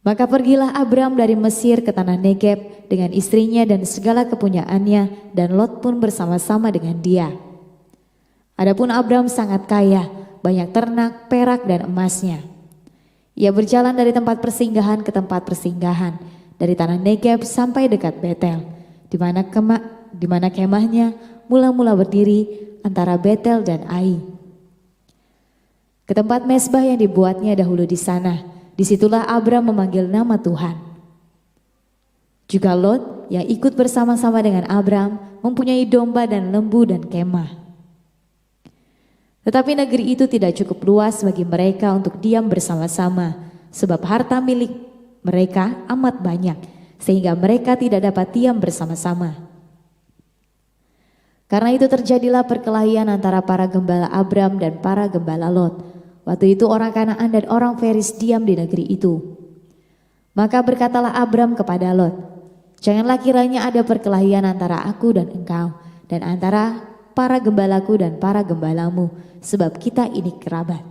Maka pergilah Abram dari Mesir ke tanah Negeb dengan istrinya dan segala kepunyaannya, dan Lot pun bersama-sama dengan dia. Adapun Abram sangat kaya, banyak ternak, perak dan emasnya. Ia berjalan dari tempat persinggahan ke tempat persinggahan, dari tanah Negeb sampai dekat Betel, di mana kemahnya mula-mula berdiri antara Betel dan Ai. Ke tempat mezbah yang dibuatnya dahulu di sana. Disitulah Abram memanggil nama Tuhan. Juga Lot yang ikut bersama-sama dengan Abram mempunyai domba dan lembu dan kemah. Tetapi negeri itu tidak cukup luas bagi mereka untuk diam bersama-sama, sebab harta milik mereka amat banyak, sehingga mereka tidak dapat diam bersama-sama. Karena itu terjadilah perkelahian antara para gembala Abram dan para gembala Lot. Waktu itu orang Kanaan dan orang Feris diam di negeri itu. Maka berkatalah Abram kepada Lot, "Janganlah kiranya ada perkelahian antara aku dan engkau, dan antara para gembalaku dan para gembalamu, sebab kita ini kerabat.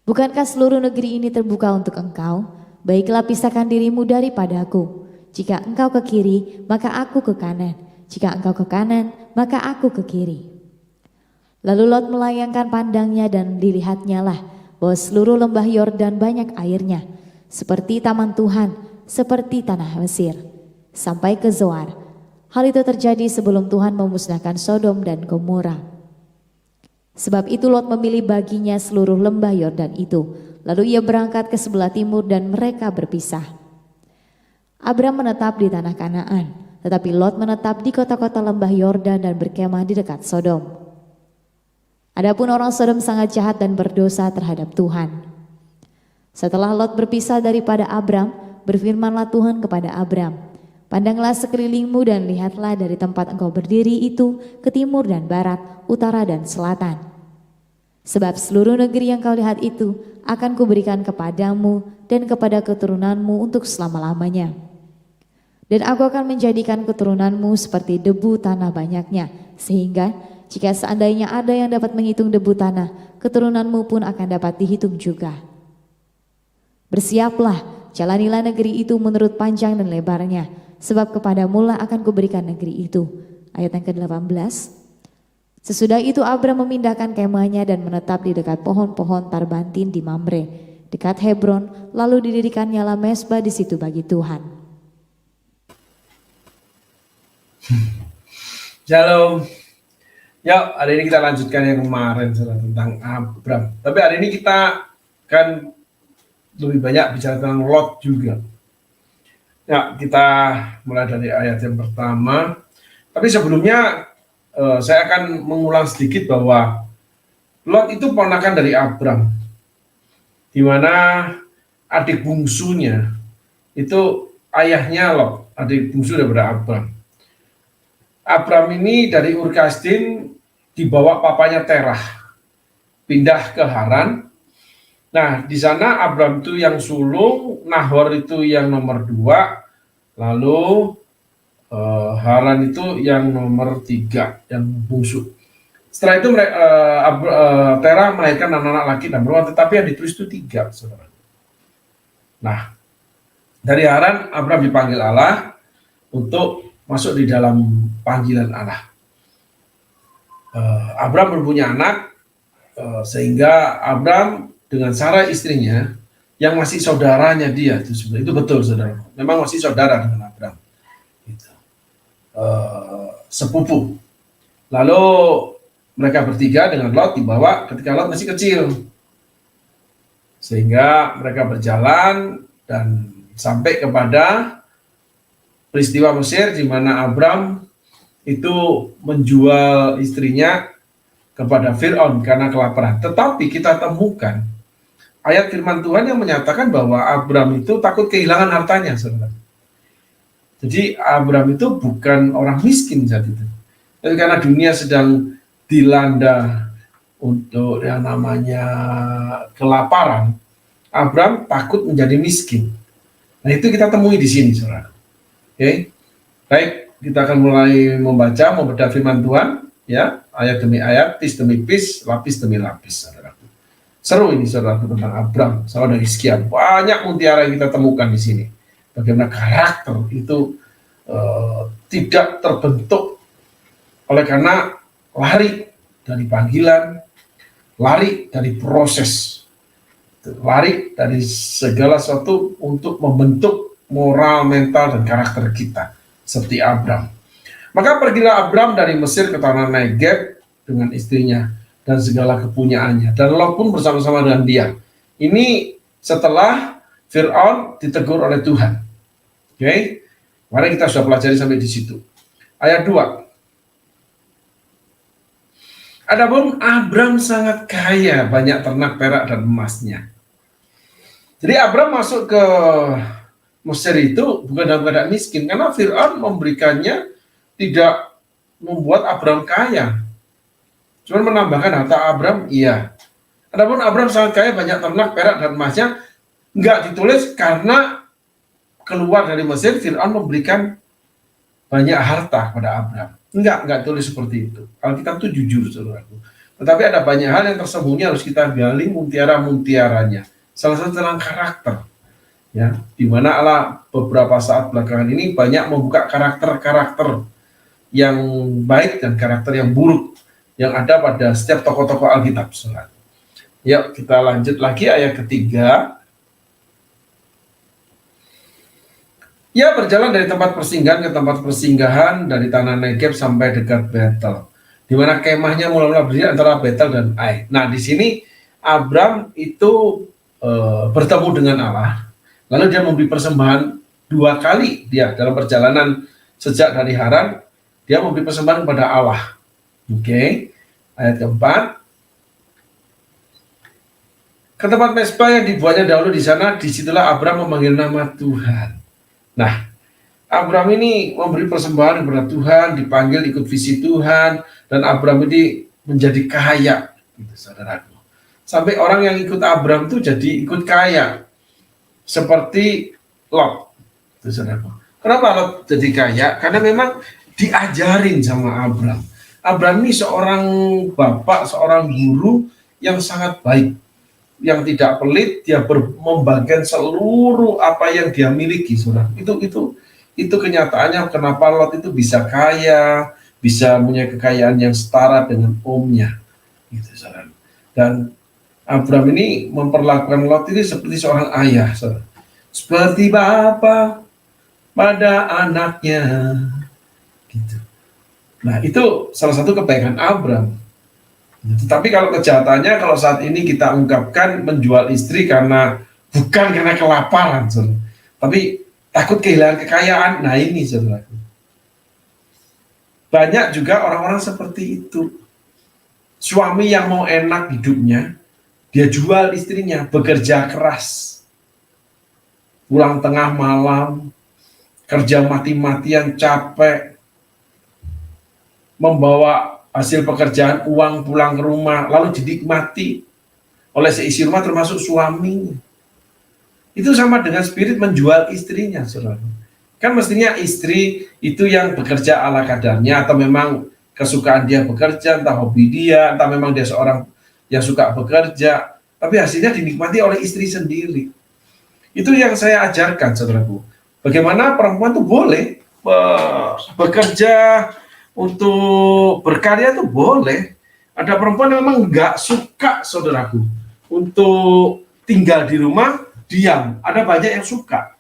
Bukankah seluruh negeri ini terbuka untuk engkau? Baiklah pisahkan dirimu daripadaku. Jika engkau ke kiri, maka aku ke kanan. Jika engkau ke kanan, maka aku ke kiri." Lalu Lot melayangkan pandangnya dan dilihatnya lah bahwa seluruh lembah Yordan banyak airnya, seperti taman Tuhan, seperti tanah Mesir, sampai ke Zoar. Hal itu terjadi sebelum Tuhan memusnahkan Sodom dan Gomora. Sebab itu Lot memilih baginya seluruh lembah Yordan itu. Lalu ia berangkat ke sebelah timur dan mereka berpisah. Abram menetap di tanah Kanaan, tetapi Lot menetap di kota-kota lembah Yordan dan berkemah di dekat Sodom. Adapun orang Sodom sangat jahat dan berdosa terhadap Tuhan. Setelah Lot berpisah daripada Abram, berfirmanlah Tuhan kepada Abram, "Pandanglah sekelilingmu dan lihatlah dari tempat engkau berdiri itu ke timur dan barat, utara dan selatan. Sebab seluruh negeri yang kau lihat itu akan kuberikan kepadamu dan kepada keturunanmu untuk selama-lamanya. Dan aku akan menjadikan keturunanmu seperti debu tanah banyaknya, sehingga jika seandainya ada yang dapat menghitung debu tanah, keturunanmu pun akan dapat dihitung juga. Bersiaplah, jalanilah negeri itu menurut panjang dan lebarnya, sebab kepadamu lah akan kuberikan negeri itu." Ayat yang ke-18. Sesudah itu Abram memindahkan kemahnya dan menetap di dekat pohon-pohon tarbantin di Mamre, dekat Hebron, lalu didirikannya lah mezbah di situ bagi Tuhan. Shalom. Yuk, hari ini kita lanjutkan yang kemarin tentang Abram. Tapi hari ini kita kan lebih banyak bicara tentang Lot juga. Ya, kita mulai dari ayat yang pertama. Tapi sebelumnya saya akan mengulang sedikit bahwa Lot itu ponakan dari Abram, di mana adik bungsunya itu ayahnya Lot, adik bungsu daripada Abram. Abram ini dari Ur Kasdim dibawa papanya Terah, pindah ke Haran. Nah, di sana Abram itu yang sulung, Nahor itu yang nomor 2, lalu Haran itu yang nomor 3, yang bungsu. Setelah itu Terah melahirkan anak-anak laki dan perempuan, tetapi yang ditulis itu 3, saudara. Nah, dari Haran Abram dipanggil Allah untuk masuk di dalam panggilan Allah. Abram berpunya anak, sehingga Abram dengan Sarah istrinya yang masih saudaranya dia, itu betul saudara, memang masih saudara dengan Abram, gitu. Sepupu. Lalu mereka bertiga dengan Lot dibawa ketika Lot masih kecil, sehingga mereka berjalan dan sampai kepada peristiwa Mesir di mana Abram itu menjual istrinya kepada Fir'aun karena kelaparan. Tetapi kita temukan ayat firman Tuhan yang menyatakan bahwa Abram itu takut kehilangan hartanya, saudara. Jadi Abram itu bukan orang miskin saat itu. Tapi karena dunia sedang dilanda untuk yang namanya kelaparan, Abram takut menjadi miskin. Nah, itu kita temui di sini, saudara. Oke. Baik, kita akan mulai membedah firman Tuhan, ya, ayat demi ayat, pis demi pis, lapis demi lapis, saudara. Seru ini saudara tentang Abram sama dari sekian banyak mutiara yang kita temukan di sini. Bagaimana karakter itu tidak terbentuk oleh karena lari dari panggilan, lari dari proses, lari dari segala sesuatu untuk membentuk moral, mental, dan karakter kita seperti Abram. Maka pergilah Abram dari Mesir ke tanah Negeb dengan istrinya dan segala kepunyaannya, dan Lot pun bersama-sama dengan dia. Ini setelah Fir'aun ditegur oleh Tuhan. Oke, mari kita sudah pelajari sampai di situ. Ayat 2. Adapun Abram sangat kaya, banyak ternak, perak, dan emasnya. Jadi Abram masuk ke Mesir itu bukan dalam keadaan miskin, karena Fir'aun memberikannya tidak membuat Abram kaya. Cuma menambahkan harta Abram, iya. Adapun Abram sangat kaya, banyak ternak, perak, dan emasnya, enggak ditulis karena keluar dari Mesir, Fir'aun memberikan banyak harta kepada Abram. Enggak tulis seperti itu. Alkitab itu jujur, saudaraku. Tetapi ada banyak hal yang tersembunyi harus kita gali mutiara-mutiaranya. Salah satu tentang karakter. Ya, di mana Allah beberapa saat belakangan ini banyak membuka karakter-karakter yang baik dan karakter yang buruk yang ada pada setiap tokoh-tokoh Alkitab, saudara. Yuk, kita lanjut lagi ayat ketiga. Ia berjalan dari tempat persinggahan ke tempat persinggahan dari tanah Negeb sampai dekat Betel, di mana kemahnya mula-mula berdiri antara Betel dan Ai. Nah, di sini Abram itu bertemu dengan Allah, lalu dia memberi persembahan 2 kali dia dalam perjalanan sejak dari Haran, dia memberi persembahan kepada Allah. Oke, ayat keempat. Ke tempat mezbah yang dibuatnya dahulu di sana, disitulah Abram memanggil nama Tuhan. Nah, Abram ini memberi persembahan kepada Tuhan, dipanggil ikut visi Tuhan, dan Abram ini menjadi kaya, gitu, saudaraku. Sampai orang yang ikut Abram itu jadi ikut kaya, seperti Lot, gitu, saudaraku. Kenapa Lot jadi kaya? Karena memang diajarin sama Abram. Abram ini seorang bapak, seorang guru yang sangat baik, yang tidak pelit, dia membagikan seluruh apa yang dia miliki, saudara. Itu kenyataannya kenapa Lot itu bisa kaya, bisa punya kekayaan yang setara dengan omnya, gitu, saudara. Dan Abram ini memperlakukan Lot ini seperti seorang ayah, saudara. Seperti bapa pada anaknya, gitu. Nah, itu salah satu kebaikan Abram. Tetapi kalau kejahatannya, kalau saat ini kita ungkapkan menjual istri bukan karena kelaparan, saudara, tapi takut kehilangan kekayaan. Nah, ini, saudara. Banyak juga orang-orang seperti itu. Suami yang mau enak hidupnya, dia jual istrinya, bekerja keras, pulang tengah malam, kerja mati-matian, capek, membawa hasil pekerjaan, uang pulang ke rumah, lalu dinikmati oleh seisi rumah termasuk suaminya. Itu sama dengan spirit menjual istrinya, saudara. Kan mestinya istri itu yang bekerja ala kadarnya, atau memang kesukaan dia bekerja, entah hobi dia, entah memang dia seorang yang suka bekerja, tapi hasilnya dinikmati oleh istri sendiri. Itu yang saya ajarkan, saudaraku. Bagaimana perempuan itu boleh bekerja, untuk berkarya tuh boleh. Ada perempuan yang memang nggak suka, saudaraku, untuk tinggal di rumah diam. Ada banyak yang suka.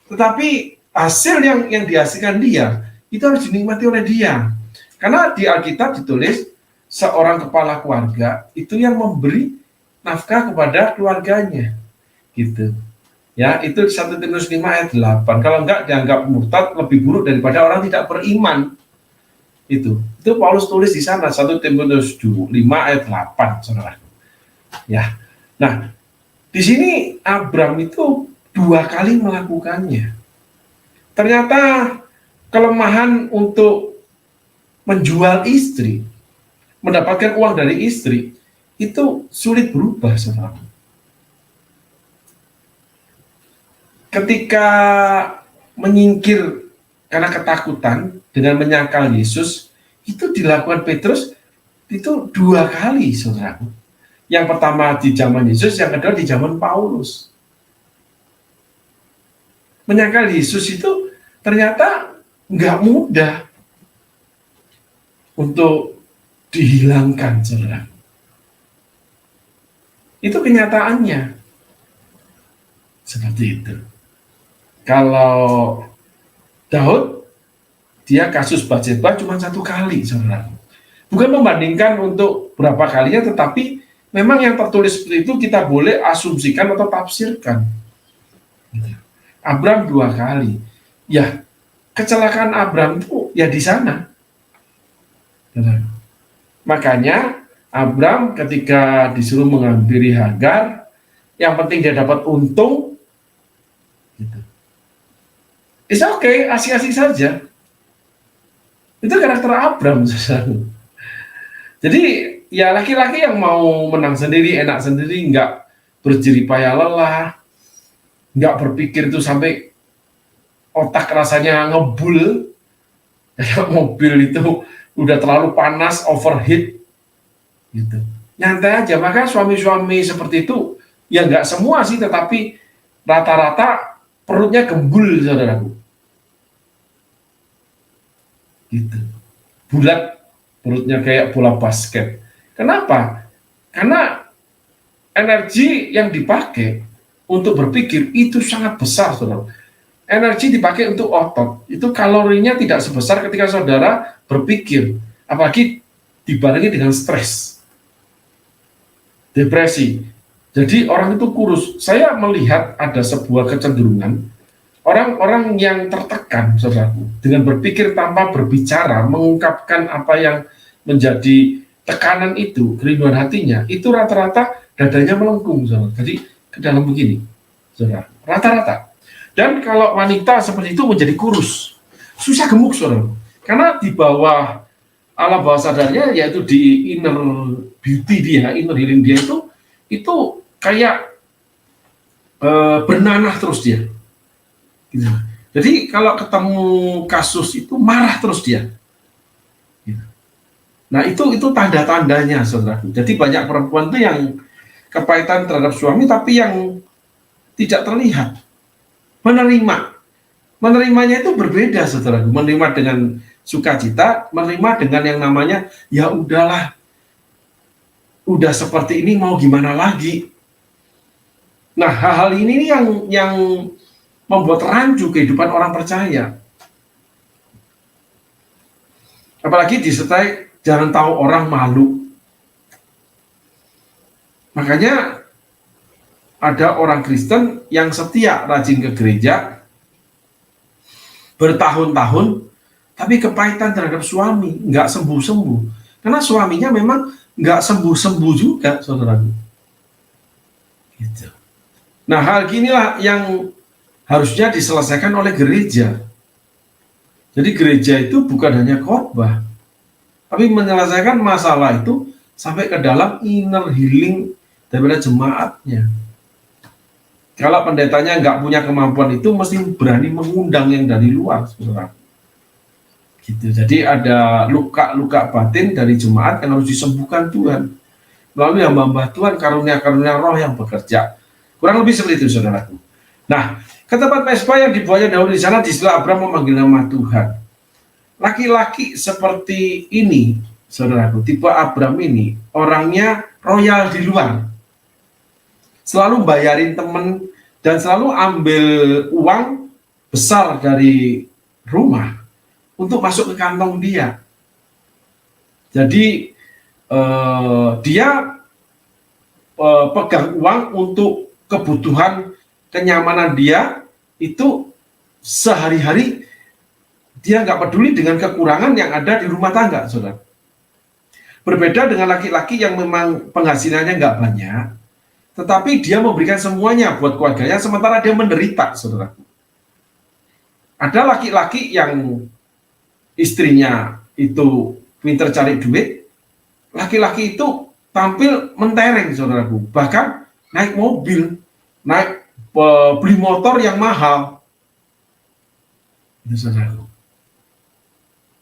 Tetapi hasil yang dihasilkan dia itu harus dinikmati oleh dia. Karena di Alkitab ditulis seorang kepala keluarga itu yang memberi nafkah kepada keluarganya. Gitu. Ya, itu 1 Timotius 5 ayat 8. Kalau enggak dianggap murtad, lebih buruk daripada orang tidak beriman. Itu Paulus tulis di sana 1 Timotius 5 ayat 8, saudara. Ya. Nah, di sini Abram itu 2 kali melakukannya. Ternyata kelemahan untuk menjual istri, mendapatkan uang dari istri, itu sulit berubah, saudara. Ketika menyingkir karena ketakutan dengan menyangkal Yesus, itu dilakukan Petrus itu 2 kali, saudara. Yang pertama di zaman Yesus, yang kedua di zaman Paulus. Menyangkal Yesus itu ternyata nggak mudah untuk dihilangkan, saudara. Itu kenyataannya. Seperti itu. Kalau Daud, dia kasus Batseba cuma 1 kali, saudara. Bukan membandingkan untuk berapa kalinya, tetapi memang yang tertulis seperti itu kita boleh asumsikan atau tafsirkan. Abram 2 kali. Ya, kecelakaan Abram itu ya di sana. Makanya Abram ketika disuruh menghampiri Hagar, yang penting dia dapat untung, gitu. It's okay, asik-asik saja. Itu karakter Abram. Jadi ya laki-laki yang mau menang sendiri, enak sendiri, nggak berjeripaya lelah, nggak berpikir itu sampai otak rasanya ngebul, kayak mobil itu udah terlalu panas, overheat, gitu. Nyantai aja. Maka suami-suami seperti itu, ya nggak semua sih, tetapi rata-rata perutnya gembul, saudaraku. Gitu. Bulat, perutnya kayak bola basket. Kenapa? Karena energi yang dipakai untuk berpikir itu sangat besar, saudara. Energi dipakai untuk otot, itu kalorinya tidak sebesar ketika saudara berpikir, apalagi dibarengi dengan stres, depresi. Jadi orang itu kurus. Saya melihat ada sebuah kecenderungan orang-orang yang tertekan, saudaraku, dengan berpikir tanpa berbicara, mengungkapkan apa yang menjadi tekanan itu, kerinduan hatinya, itu rata-rata dadanya melengkung, saudara. Jadi ke dalam begini, saudara, rata-rata. Dan kalau wanita seperti itu menjadi kurus, susah gemuk, saudara. Karena di bawah alam bawah sadarnya, yaitu di inner beauty dia, inner healing dia itu kayak bernanah terus dia. Gitu. Jadi kalau ketemu kasus itu marah terus dia. Gitu. Nah itu tanda-tandanya, saudara. Jadi banyak perempuan itu yang kepahitan terhadap suami, tapi yang tidak terlihat. Menerimanya itu berbeda, saudara. Menerima dengan sukacita, menerima dengan yang namanya ya udahlah, udah seperti ini mau gimana lagi. Nah hal-hal ini yang membuat rancu kehidupan orang percaya. Apalagi disertai jangan tahu orang malu. Makanya ada orang Kristen yang setia rajin ke gereja bertahun-tahun, tapi kepahitan terhadap suami, nggak sembuh-sembuh. Karena suaminya memang nggak sembuh-sembuh juga, saudara. Gitu. Nah hal inilah yang harusnya diselesaikan oleh gereja. Jadi gereja itu bukan hanya khotbah, tapi menyelesaikan masalah itu sampai ke dalam inner healing daripada jemaatnya. Kalau pendetanya nggak punya kemampuan itu, mesti berani mengundang yang dari luar, saudara. Gitu. Jadi ada luka-luka batin dari jemaat yang harus disembuhkan Tuhan melalui hamba-hamba Tuhan, karunia-karunia roh yang bekerja. Kurang lebih seperti itu, saudaraku. Nah, ke tempat Mesbah yang dibawanya Daud di sana, disitulah Abram memanggil nama Tuhan. Laki-laki seperti ini, saudaraku, tipe Abram ini, orangnya royal di luar. Selalu bayarin temen, dan selalu ambil uang besar dari rumah untuk masuk ke kantong dia. Jadi, dia pegang uang untuk kebutuhan kenyamanan dia, itu sehari-hari dia nggak peduli dengan kekurangan yang ada di rumah tangga, saudara. Berbeda dengan laki-laki yang memang penghasilannya nggak banyak, tetapi dia memberikan semuanya buat keluarganya, sementara dia menderita, saudara. Ada laki-laki yang istrinya itu pinter cari duit, laki-laki itu tampil mentereng, saudaraku, bahkan naik mobil, beli motor yang mahal. Itu, saudaraku.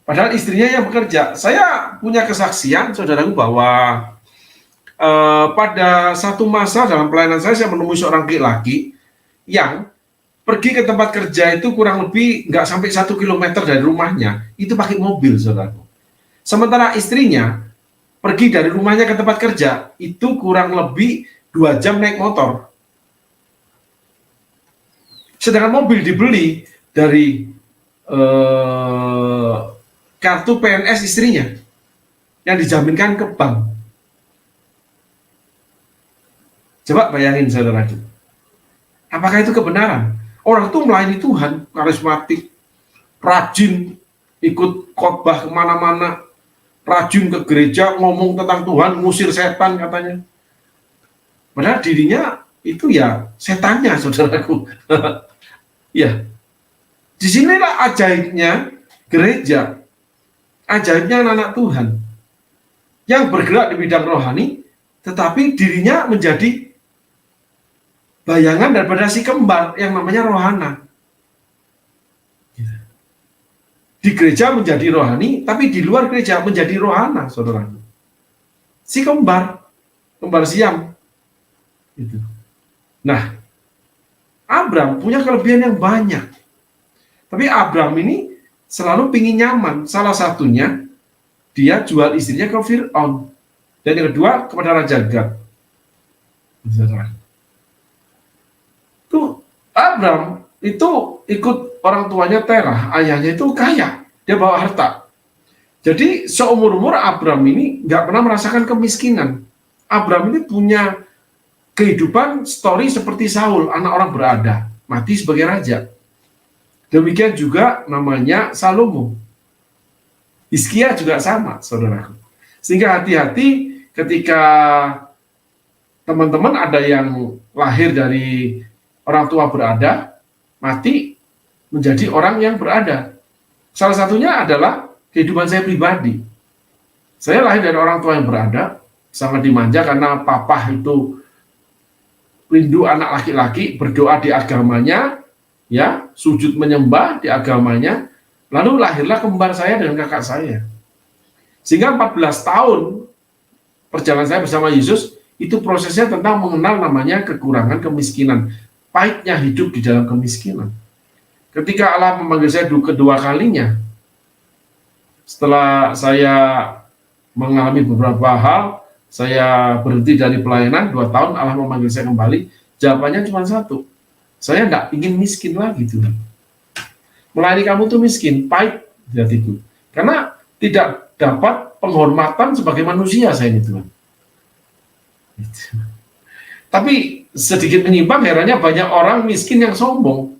Padahal istrinya yang bekerja. Saya punya kesaksian, saudaraku, bahwa pada satu masa dalam pelayanan saya menemui seorang laki-laki yang pergi ke tempat kerja itu kurang lebih nggak sampai 1 kilometer dari rumahnya, itu pakai mobil, saudaraku. Sementara istrinya pergi dari rumahnya ke tempat kerja, itu kurang lebih 2 jam naik motor. Sedangkan mobil dibeli dari kartu PNS istrinya yang dijaminkan ke bank. Coba bayangin, saudaraku. Apakah itu kebenaran? Orang itu melayani Tuhan, karismatik, rajin, ikut khotbah kemana-mana, rajin ke gereja, ngomong tentang Tuhan, ngusir setan katanya. Padahal dirinya itu ya setannya, saudaraku. Ya, disinilah ajaibnya gereja, ajaibnya anak-anak Tuhan yang bergerak di bidang rohani, tetapi dirinya menjadi bayangan daripada si kembar yang namanya rohana. Di gereja menjadi rohani, tapi di luar gereja menjadi rohana, saudara. Si kembar Siam. Itu. Nah, Abram punya kelebihan yang banyak. Tapi Abram ini selalu pingin nyaman. Salah satunya, dia jual istrinya ke Fir'aun. Dan yang kedua, kepada Raja Gad. Tuh, Abram itu ikut orang tuanya Terah, ayahnya itu kaya, dia bawa harta. Jadi seumur-umur Abram ini nggak pernah merasakan kemiskinan. Abram ini punya kehidupan story seperti Saul, anak orang berada, mati sebagai raja. Demikian juga namanya Salomo. Hizkia juga sama, saudaraku. Sehingga hati-hati ketika teman-teman ada yang lahir dari orang tua berada, mati menjadi orang yang berada. Salah satunya adalah kehidupan saya pribadi. Saya lahir dari orang tua yang berada, sangat dimanja karena papa itu rindu anak laki-laki, berdoa di agamanya, ya, sujud menyembah di agamanya, lalu lahirlah kembar saya dengan kakak saya. Sehingga 14 tahun perjalanan saya bersama Yesus, itu prosesnya tentang mengenal namanya kekurangan, kemiskinan, pahitnya hidup di dalam kemiskinan. Ketika Allah memanggil saya kedua kalinya, setelah saya mengalami beberapa hal, saya berhenti dari pelayanan 2 tahun, Allah memanggil saya kembali, jawabannya cuma satu, saya tidak ingin miskin lagi Tuhan. Melayani kamu tuh miskin, pahit di hatiku, karena tidak dapat penghormatan sebagai manusia saya ini Tuhan. Tapi sedikit menyimpang, herannya banyak orang miskin yang sombong,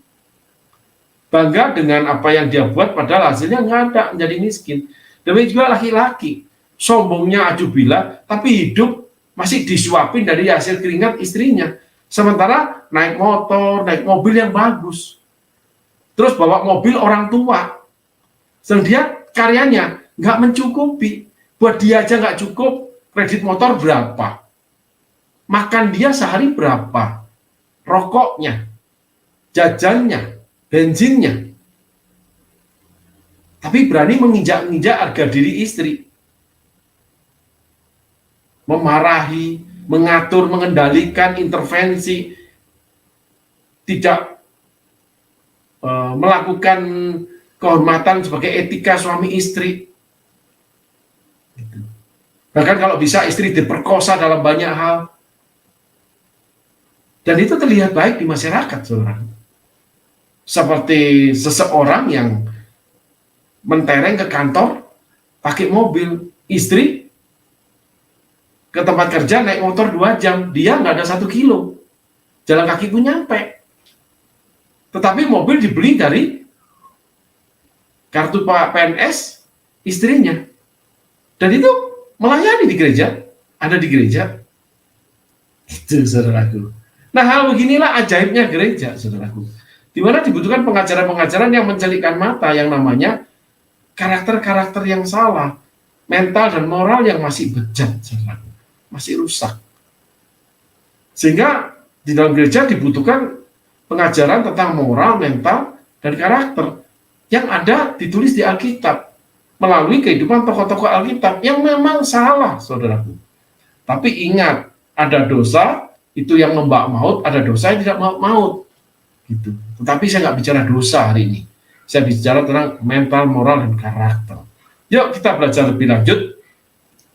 bangga dengan apa yang dia buat, padahal hasilnya nggak ada, menjadi miskin. Demikian juga laki-laki, sombongnya ajubila, tapi hidup masih disuapin dari hasil keringat istrinya. Sementara naik motor, naik mobil yang bagus, terus bawa mobil orang tua, sedang dia karyanya nggak mencukupi, buat dia aja nggak cukup, kredit motor berapa, makan dia sehari berapa, rokoknya, jajannya, bensinnya, tapi berani menginjak-injak harga diri istri, memarahi, mengatur, mengendalikan, intervensi, tidak melakukan kehormatan sebagai etika suami istri. Bahkan kalau bisa istri diperkosa dalam banyak hal. Dan itu terlihat baik di masyarakat, saudara. Seperti seseorang yang mentereng ke kantor, pakai mobil, istri ke tempat kerja naik motor 2 jam, dia nggak ada 1 kilo, jalan kaki pun nyampe. Tetapi mobil dibeli dari kartu PNS istrinya, dan itu melayani di gereja, ada di gereja. Itu saudaraku. Nah, hal beginilah ajaibnya gereja, saudaraku, di mana dibutuhkan pengajaran-pengajaran yang mencelikkan mata, yang namanya karakter-karakter yang salah, mental dan moral yang masih bejat, saudaraku, masih rusak. Sehingga di dalam gereja dibutuhkan pengajaran tentang moral, mental, dan karakter yang ada ditulis di Alkitab melalui kehidupan tokoh-tokoh Alkitab yang memang salah, saudaraku. Tapi ingat, ada dosa itu yang membawa maut, ada dosa yang tidak membawa maut. Gitu. Tetapi saya nggak bicara dosa hari ini. Saya bicara tentang mental, moral, dan karakter. Yuk kita belajar lebih lanjut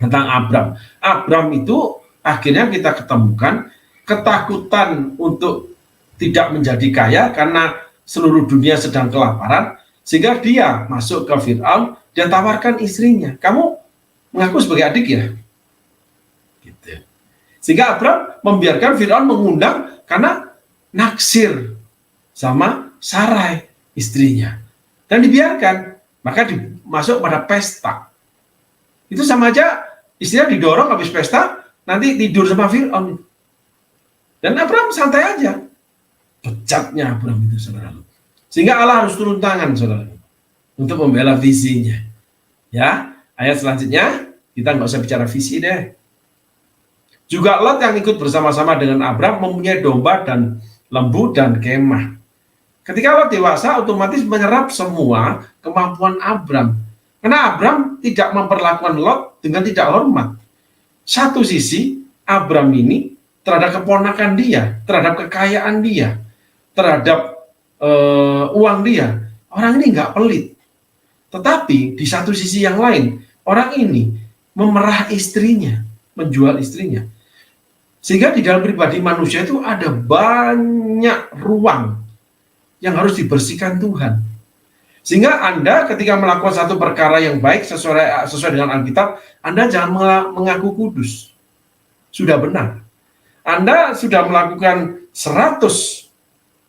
tentang Abram. Abram itu akhirnya kita ketemukan ketakutan untuk tidak menjadi kaya karena seluruh dunia sedang kelaparan, sehingga dia masuk ke Fir'aun, dia tawarkan istrinya. Kamu mengaku sebagai adik ya? Gitu. Sehingga Abram membiarkan Fir'aun mengundang karena naksir sama Sarai, istrinya. Dan dibiarkan, maka masuk pada pesta. Itu sama aja, istrinya didorong habis pesta, nanti tidur sama Fir'aun. Dan Abram santai aja. Pecatnya Abram itu, saudara. Sehingga Allah harus turun tangan, saudara, untuk membela visinya. Ya, ayat selanjutnya, kita nggak usah bicara visi deh. Juga Lot yang ikut bersama-sama dengan Abram mempunyai domba dan lembu dan kemah. Ketika Lot dewasa, otomatis menyerap semua kemampuan Abram. Karena Abram tidak memperlakukan Lot dengan tidak hormat. Satu sisi, Abram ini terhadap keponakan dia, terhadap kekayaan dia, terhadap uang dia, orang ini nggak pelit. Tetapi di satu sisi yang lain, orang ini memerah istrinya, menjual istrinya. Sehingga di dalam pribadi manusia itu ada banyak ruang yang harus dibersihkan Tuhan. Sehingga Anda ketika melakukan satu perkara yang baik sesuai dengan Alkitab, Anda jangan mengaku kudus. Sudah benar. Anda sudah melakukan 100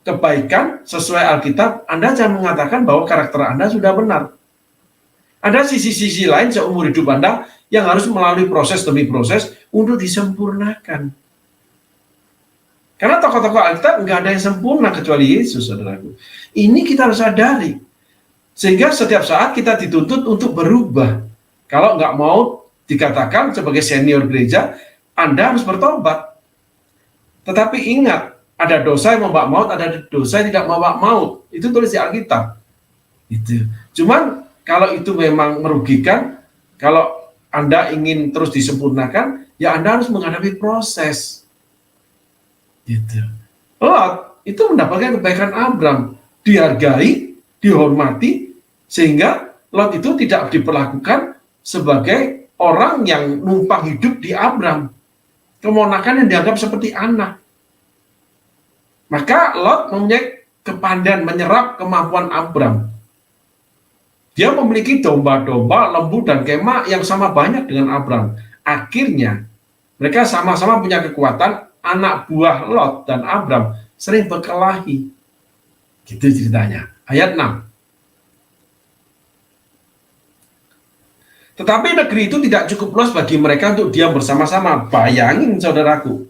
kebaikan sesuai Alkitab, Anda jangan mengatakan bahwa karakter Anda sudah benar. Ada sisi-sisi lain seumur hidup Anda yang harus melalui proses demi proses untuk disempurnakan. Karena tokoh-tokoh Alkitab nggak ada yang sempurna kecuali Yesus, saudaraku. Ini kita harus sadari. Sehingga setiap saat kita dituntut untuk berubah. Kalau nggak mau dikatakan sebagai senior gereja, Anda harus bertobat. Tetapi ingat, ada dosa yang membawa maut, ada dosa yang tidak membawa maut. Itu tulis di Alkitab. Itu. Cuman kalau itu memang merugikan, kalau Anda ingin terus disempurnakan, ya Anda harus menghadapi proses. Gitu. Lot itu mendapatkan kebaikan Abram, dihargai, dihormati, sehingga Lot itu tidak diperlakukan sebagai orang yang numpang hidup di Abram. Kemonakan yang dianggap seperti anak. Maka Lot mempunyai kepandaian menyerap kemampuan Abram. Dia memiliki domba-domba, lembu, dan kemah yang sama banyak dengan Abram. Akhirnya, mereka sama-sama punya kekuatan, anak buah Lot dan Abram sering berkelahi. Gitu ceritanya. Ayat 6. Tetapi negeri itu tidak cukup luas bagi mereka untuk diam bersama-sama. Bayangin saudaraku,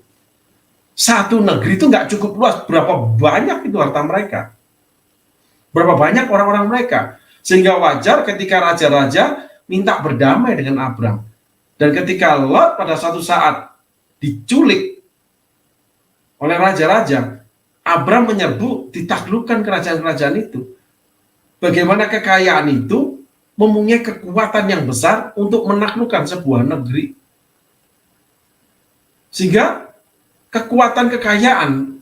satu negeri itu nggak cukup luas. Berapa banyak itu harta mereka? Berapa banyak orang-orang mereka? Sehingga wajar ketika raja-raja minta berdamai dengan Abram. Dan ketika Lot pada suatu saat diculik oleh raja-raja, Abram menyerbu ditaklukkan kerajaan-kerajaan itu. Bagaimana kekayaan itu mempunyai kekuatan yang besar untuk menaklukkan sebuah negeri. Sehingga kekuatan kekayaan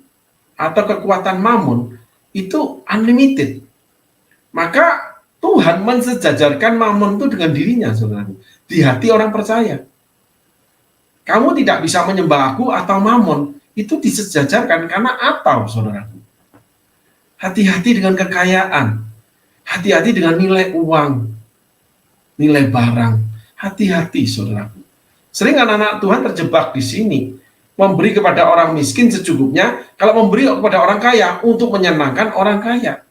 atau kekuatan mammon itu unlimited. Maka Tuhan mensejajarkan mammon itu dengan dirinya, saudara, di hati orang percaya. Kamu tidak bisa menyembah aku atau mammon, itu disejajarkan karena atau, saudaraku. Hati-hati dengan kekayaan, hati-hati dengan nilai uang, nilai barang, hati-hati, saudaraku. Sering anak-anak Tuhan terjebak di sini, memberi kepada orang miskin secukupnya, kalau memberi kepada orang kaya untuk menyenangkan orang kaya.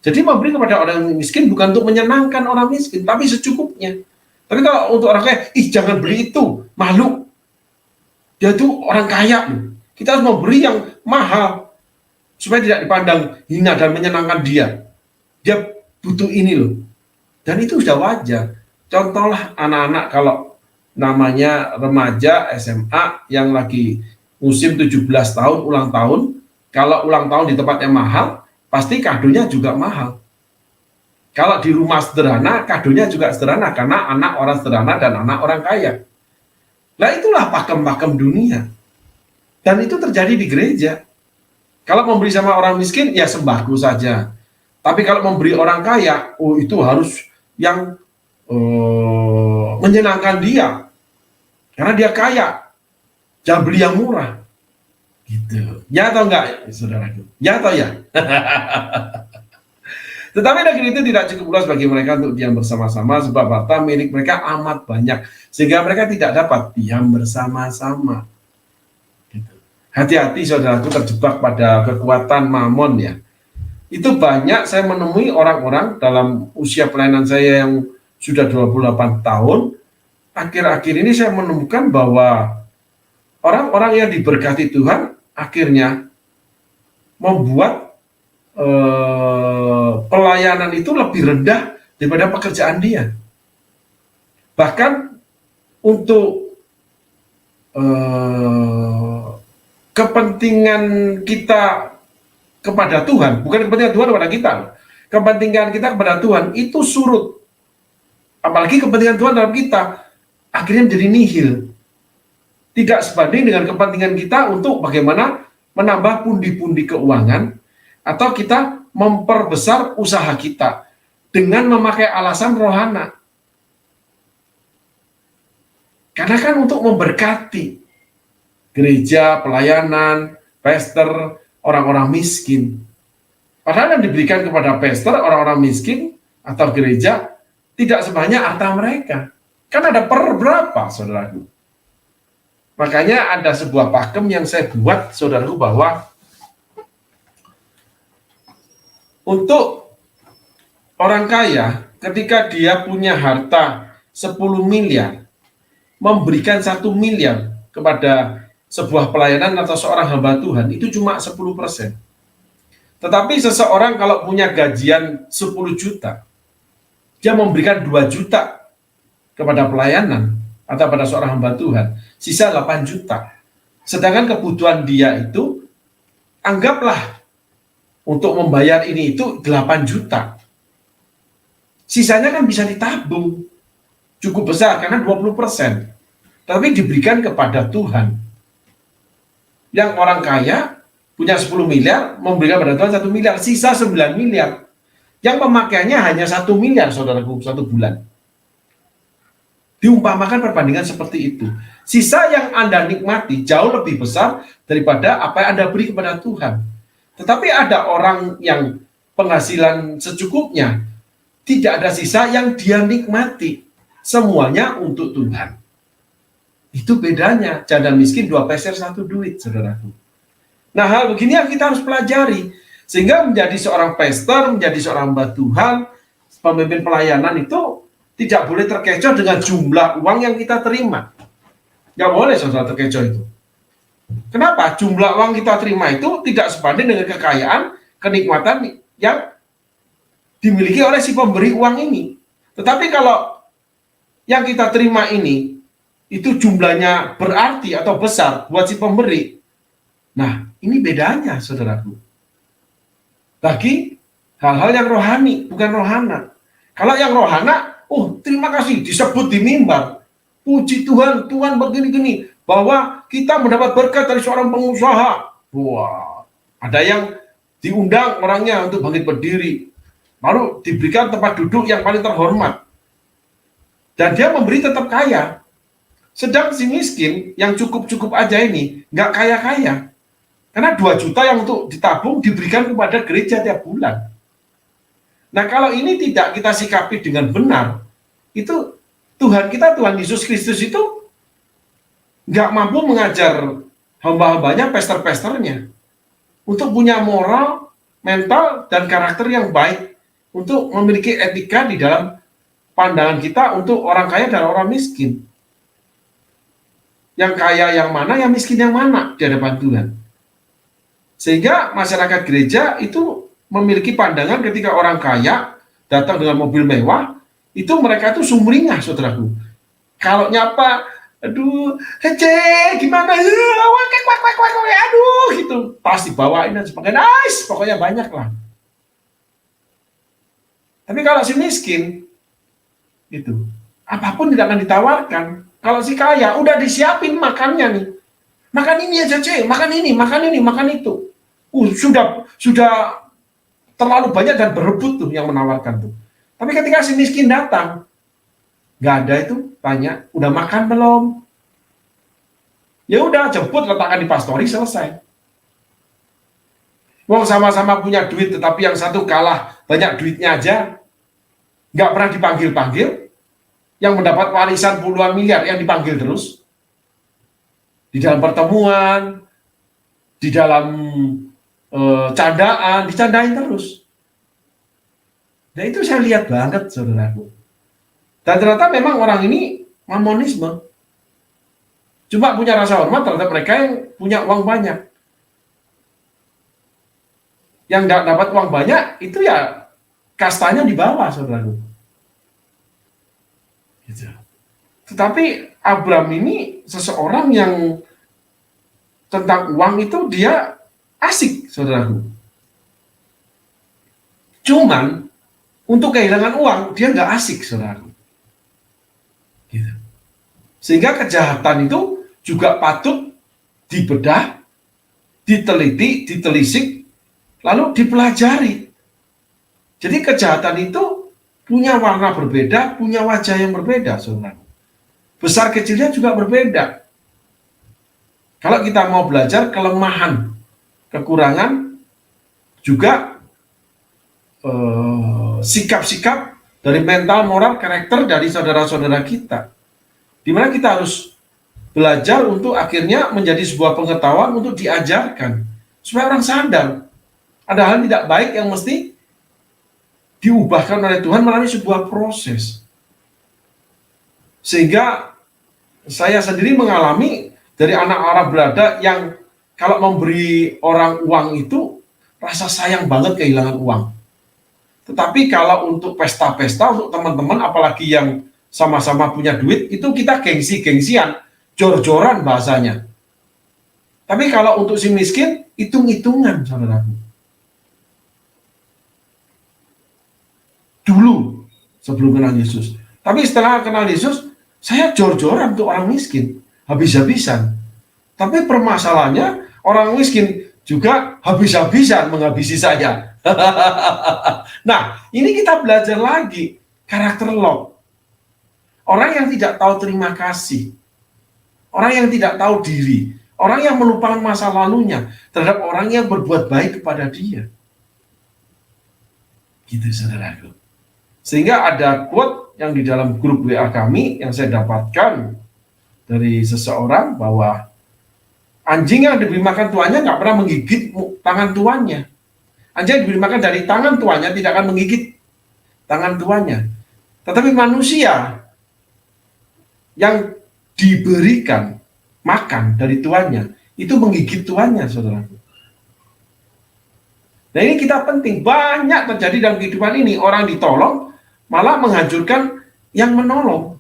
Jadi memberi kepada orang miskin bukan untuk menyenangkan orang miskin, tapi secukupnya. Tapi kalau untuk orang kaya, jangan beli itu, malu. Dia itu orang kaya. Kita harus memberi yang mahal, supaya tidak dipandang hina dan menyenangkan dia. Dia butuh ini loh. Dan itu sudah wajar. Contohlah anak-anak kalau namanya remaja SMA yang lagi musim 17 tahun, ulang tahun. Kalau ulang tahun di tempat yang mahal, pasti kadonya juga mahal. Kalau di rumah sederhana, kadonya juga sederhana karena anak orang sederhana dan anak orang kaya. Nah itulah pakem-pakem dunia. Dan itu terjadi di gereja. Kalau memberi sama orang miskin, ya sembahku saja. Tapi kalau memberi orang kaya, oh itu harus yang menyenangkan dia. Karena dia kaya. Jangan beli yang murah. Gitu. Ya atau enggak, saudaraku? Ya atau ya? Tetapi negeri itu tidak cukup luas bagi mereka untuk diam bersama-sama, sebab harta milik mereka amat banyak, sehingga mereka tidak dapat diam bersama-sama. Gitu. Hati-hati saudaraku terjebak pada kekuatan mamon ya. Itu banyak saya menemui orang-orang dalam usia pelayanan saya yang sudah 28 tahun, akhir-akhir ini saya menemukan bahwa orang-orang yang diberkati Tuhan akhirnya membuat pelayanan itu lebih rendah daripada pekerjaan dia. Bahkan untuk kepentingan kita kepada Tuhan, bukan kepentingan Tuhan kepada kita, kepentingan kita kepada Tuhan itu surut. Apalagi kepentingan Tuhan dalam kita akhirnya menjadi nihil. Tidak sebanding dengan kepentingan kita untuk bagaimana menambah pundi-pundi keuangan, atau kita memperbesar usaha kita dengan memakai alasan rohana. Karena kan untuk memberkati gereja, pelayanan, pastor, orang-orang miskin. Padahal yang diberikan kepada pastor, orang-orang miskin, atau gereja, tidak sebanyak harta mereka. Kan ada per berapa, saudaraku? Makanya ada sebuah pakem yang saya buat, saudaraku, bahwa untuk orang kaya, ketika dia punya harta 10 miliar, memberikan 1 miliar kepada sebuah pelayanan atau seorang hamba Tuhan, itu cuma 10%. Tetapi seseorang kalau punya gajian 10 juta, dia memberikan 2 juta kepada pelayanan atau pada seorang hamba Tuhan, sisa 8 juta. Sedangkan kebutuhan dia itu, anggaplah untuk membayar ini itu 8 juta. Sisanya kan bisa ditabung. Cukup besar karena 20%. Tapi diberikan kepada Tuhan. Yang orang kaya punya 10 miliar, memberikan kepada Tuhan 1 miliar, sisa 9 miliar. Yang pemakaiannya hanya 1 miliar, saudaraku, 1 bulan. Diumpamakan perbandingan seperti itu. Sisa yang Anda nikmati jauh lebih besar daripada apa yang Anda beri kepada Tuhan. Tetapi ada orang yang penghasilan secukupnya, tidak ada sisa yang dia nikmati. Semuanya untuk Tuhan. Itu bedanya. Janda miskin 2 peser 1 duit, saudaraku. Nah, hal begini yang kita harus pelajari. Sehingga menjadi seorang pastor, menjadi seorang hamba Tuhan, pemimpin pelayanan itu tidak boleh terkecoh dengan jumlah uang yang kita terima. Nggak boleh, saudara, terkecoh itu. Kenapa? Jumlah uang kita terima itu tidak sebanding dengan kekayaan, kenikmatan yang dimiliki oleh si pemberi uang ini. Tetapi kalau yang kita terima ini, itu jumlahnya berarti atau besar buat si pemberi. Nah, ini bedanya, saudaraku. Bagi hal-hal yang rohani, bukan rohana. Kalau yang rohana, terima kasih, disebut di mimbar. Puji Tuhan, Tuhan begini-gini. Bahwa kita mendapat berkat dari seorang pengusaha. Wah, ada yang diundang orangnya untuk bangkit berdiri. Lalu diberikan tempat duduk yang paling terhormat. Dan dia memberi tetap kaya. Sedang si miskin yang cukup-cukup aja ini, nggak kaya-kaya. Karena 2 juta yang untuk ditabung diberikan kepada gereja tiap bulan. Nah, kalau ini tidak kita sikapi dengan benar, itu Tuhan kita, Tuhan Yesus Kristus itu nggak mampu mengajar hamba-hambanya, pester-pesternya untuk punya moral, mental, dan karakter yang baik, untuk memiliki etika di dalam pandangan kita untuk orang kaya dan orang miskin. Yang kaya yang mana, yang miskin yang mana di hadapan Tuhan. Sehingga masyarakat gereja itu memiliki pandangan ketika orang kaya datang dengan mobil mewah, itu mereka itu sumringah, saudaraku. Kalau nyapa, aduh, hece, gimana? Aduh, gitu. Pasti bawain dan sebagainya. Nice, pokoknya banyak lah. Tapi kalau si miskin, itu apapun tidak akan ditawarkan. Kalau si kaya udah disiapin makannya nih. Makan ini aja, Cek. Makan ini, makan itu. Sudah terlalu banyak dan berebut tuh yang menawarkan tuh. Tapi ketika si miskin datang, nggak ada itu, tanya, udah makan belum? Ya udah, jemput, letakkan di pastori, selesai. Wong sama-sama punya duit, tetapi yang satu kalah banyak duitnya aja, nggak pernah dipanggil-panggil. Yang mendapat warisan puluhan miliar yang dipanggil terus di dalam pertemuan, di dalam candaan, dicandain terus. Dan itu saya lihat banget, saudaraku. Dan ternyata memang orang ini mamonisme. Cuma punya rasa hormat terhadap mereka yang punya uang banyak. Yang dapat uang banyak itu ya kastanya di bawah, saudaraku. Gitu. Tetapi Abram ini seseorang yang tentang uang itu dia asik, saudaraku. Cuman untuk kehilangan uang dia nggak asik, saudaraku. Gitu. Sehingga kejahatan itu juga patut dibedah, diteliti, ditelisik, lalu dipelajari. Jadi kejahatan itu punya warna berbeda, punya wajah yang berbeda, saudara. Besar kecilnya juga berbeda. Kalau kita mau belajar kelemahan, kekurangan, juga sikap-sikap dari mental, moral, karakter dari saudara-saudara kita. Di mana kita harus belajar untuk akhirnya menjadi sebuah pengetahuan untuk diajarkan. Supaya orang sadar, ada hal tidak baik yang mesti diubahkan oleh Tuhan melalui sebuah proses. Sehingga saya sendiri mengalami dari anak orang Belanda yang kalau memberi orang uang itu rasa sayang banget kehilangan uang. Tetapi kalau untuk pesta-pesta, untuk teman-teman apalagi yang sama-sama punya duit, itu kita gengsi-gengsian, jor-joran bahasanya. Tapi kalau untuk si miskin, hitung-hitungan, saudaraku. Dulu sebelum kenal Yesus. Tapi setelah kenal Yesus, saya jor-joran untuk orang miskin, habis-habisan. Tapi permasalahannya orang miskin juga habis-habisan menghabisi saya. Nah, ini kita belajar lagi karakter Lot. Orang yang tidak tahu terima kasih, orang yang tidak tahu diri, orang yang melupakan masa lalunya terhadap orang yang berbuat baik kepada dia. Gitu, saudaraku. Sehingga ada quote yang di dalam grup WA kami yang saya dapatkan dari seseorang bahwa anjing yang diberi makan tuannya nggak pernah menggigit tangan tuannya. Anjing yang diberi makan dari tangan tuannya tidak akan menggigit tangan tuannya. Tetapi manusia yang diberikan makan dari tuannya itu menggigit tuannya, saudaraku. Nah, ini kita penting, banyak terjadi dalam kehidupan ini, orang ditolong malah menghancurkan yang menolong.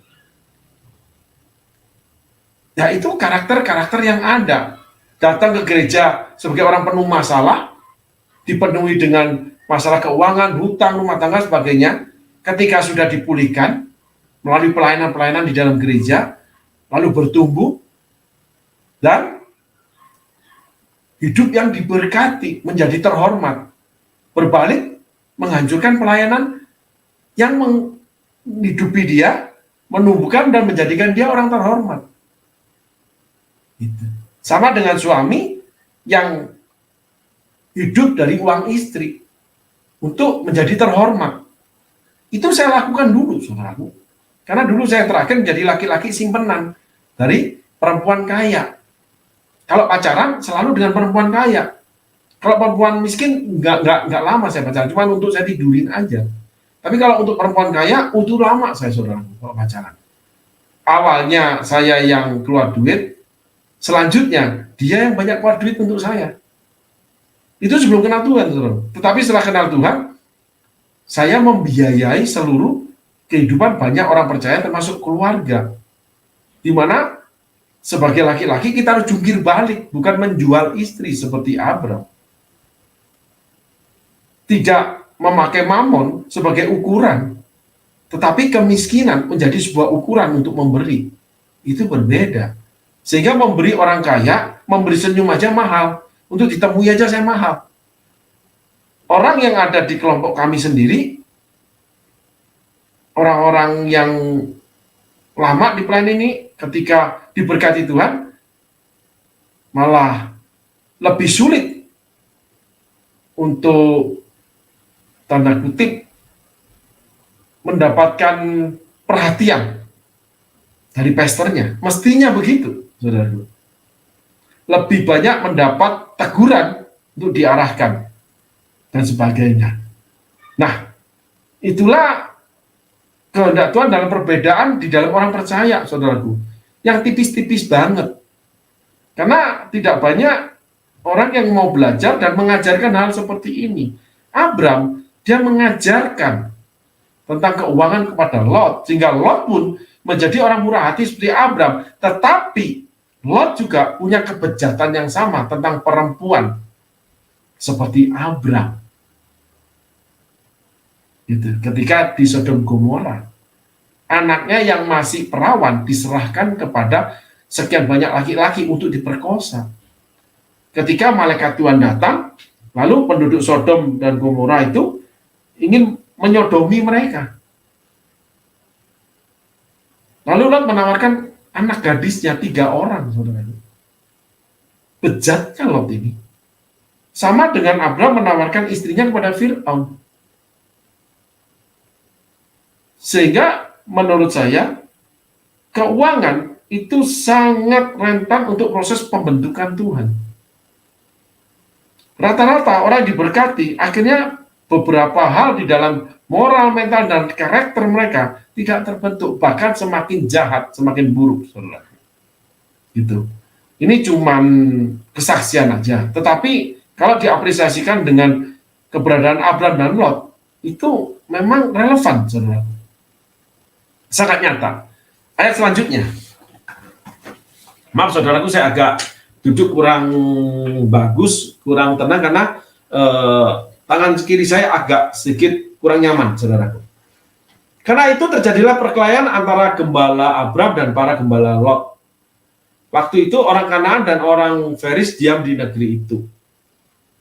Ya, itu karakter-karakter yang ada. Datang ke gereja sebagai orang penuh masalah, dipenuhi dengan masalah keuangan, hutang, rumah tangga, sebagainya. Ketika sudah dipulihkan melalui pelayanan-pelayanan di dalam gereja, lalu bertumbuh dan hidup yang diberkati, menjadi terhormat. Berbalik, menghancurkan pelayanan yang menghidupi dia, menumbuhkan dan menjadikan dia orang terhormat. Gitu. Sama dengan suami yang hidup dari uang istri untuk menjadi terhormat. Itu saya lakukan dulu, saudaraku. Karena dulu saya terakhir menjadi laki-laki simpenan dari perempuan kaya. Kalau pacaran selalu dengan perempuan kaya. Kalau perempuan miskin nggak lama saya pacaran, cuma untuk saya tidurin aja. Tapi kalau untuk perempuan kaya, itu lama saya, saudara, kalau pacaran. Awalnya saya yang keluar duit, selanjutnya dia yang banyak keluar duit untuk saya. Itu sebelum kenal Tuhan, saudara. Tetapi setelah kenal Tuhan, saya membiayai seluruh kehidupan banyak orang percaya, termasuk keluarga. Di mana sebagai laki-laki kita harus jungkir balik, bukan menjual istri seperti Abram. Tidak memakai mamon sebagai ukuran, tetapi kemiskinan menjadi sebuah ukuran untuk memberi. itu berbeda. Sehingga memberi orang kaya, memberi senyum aja mahal. Untuk ditemui aja saya mahal. Orang yang ada di kelompok kami sendiri, orang-orang yang lama di pelayanan ini, ketika diberkati Tuhan, malah lebih sulit untuk tanda kutip mendapatkan perhatian dari pastornya. Mestinya begitu, saudara. Lebih banyak mendapat teguran untuk diarahkan dan sebagainya. Nah, itulah kehendak Tuhan dalam perbedaan di dalam orang percaya, saudaraku, yang tipis-tipis banget. Karena tidak banyak orang yang mau belajar dan mengajarkan hal seperti ini. Abram, dia mengajarkan tentang keuangan kepada Lot, sehingga Lot pun menjadi orang murah hati seperti Abram. Tetapi Lot juga punya kebejatan yang sama tentang perempuan seperti Abram. Gitu. Ketika di Sodom Gomora, anaknya yang masih perawan diserahkan kepada sekian banyak laki-laki untuk diperkosa. Ketika malaikat Tuhan datang, lalu penduduk Sodom dan Gomora itu ingin menyodomi mereka. Lalu Lot menawarkan anak gadisnya 3 orang, saudara. Bejatnya Lot ini. Sama dengan Abram menawarkan istrinya kepada Fir'aun. Sehingga menurut saya, keuangan itu sangat rentan untuk proses pembentukan Tuhan. Rata-rata orang diberkati, akhirnya beberapa hal di dalam moral, mental, dan karakter mereka tidak terbentuk, bahkan semakin jahat, semakin buruk, saudara. Gitu. Ini cuman kesaksian aja, tetapi kalau diapresiasikan dengan keberadaan Abram dan Lot, itu memang relevan, saudara. Sangat nyata. Ayat selanjutnya. Maaf, saudaraku, saya agak duduk kurang bagus, kurang tenang, karena tangan kiri saya agak sedikit kurang nyaman, saudaraku. Karena itu terjadilah perkelahian antara gembala Abram dan para gembala Lot. Waktu itu orang Kanaan dan orang Feris diam di negeri itu.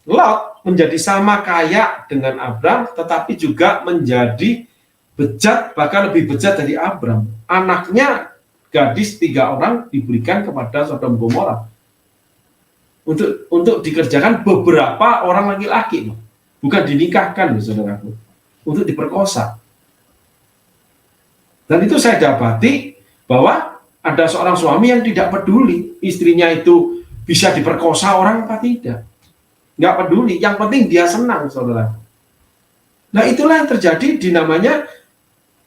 Lot menjadi sama kaya dengan Abram, tetapi juga menjadi bejat, bahkan lebih bejat dari Abram. Anaknya gadis 3 orang diberikan kepada Sodom Gomora untuk dikerjakan beberapa orang laki-laki, bukan dinikahkan, saudaraku, untuk diperkosa. Dan itu saya dapati bahwa ada seorang suami yang tidak peduli istrinya itu bisa diperkosa orang apa tidak. Nggak peduli, yang penting dia senang, saudara. Nah, itulah yang terjadi di namanya,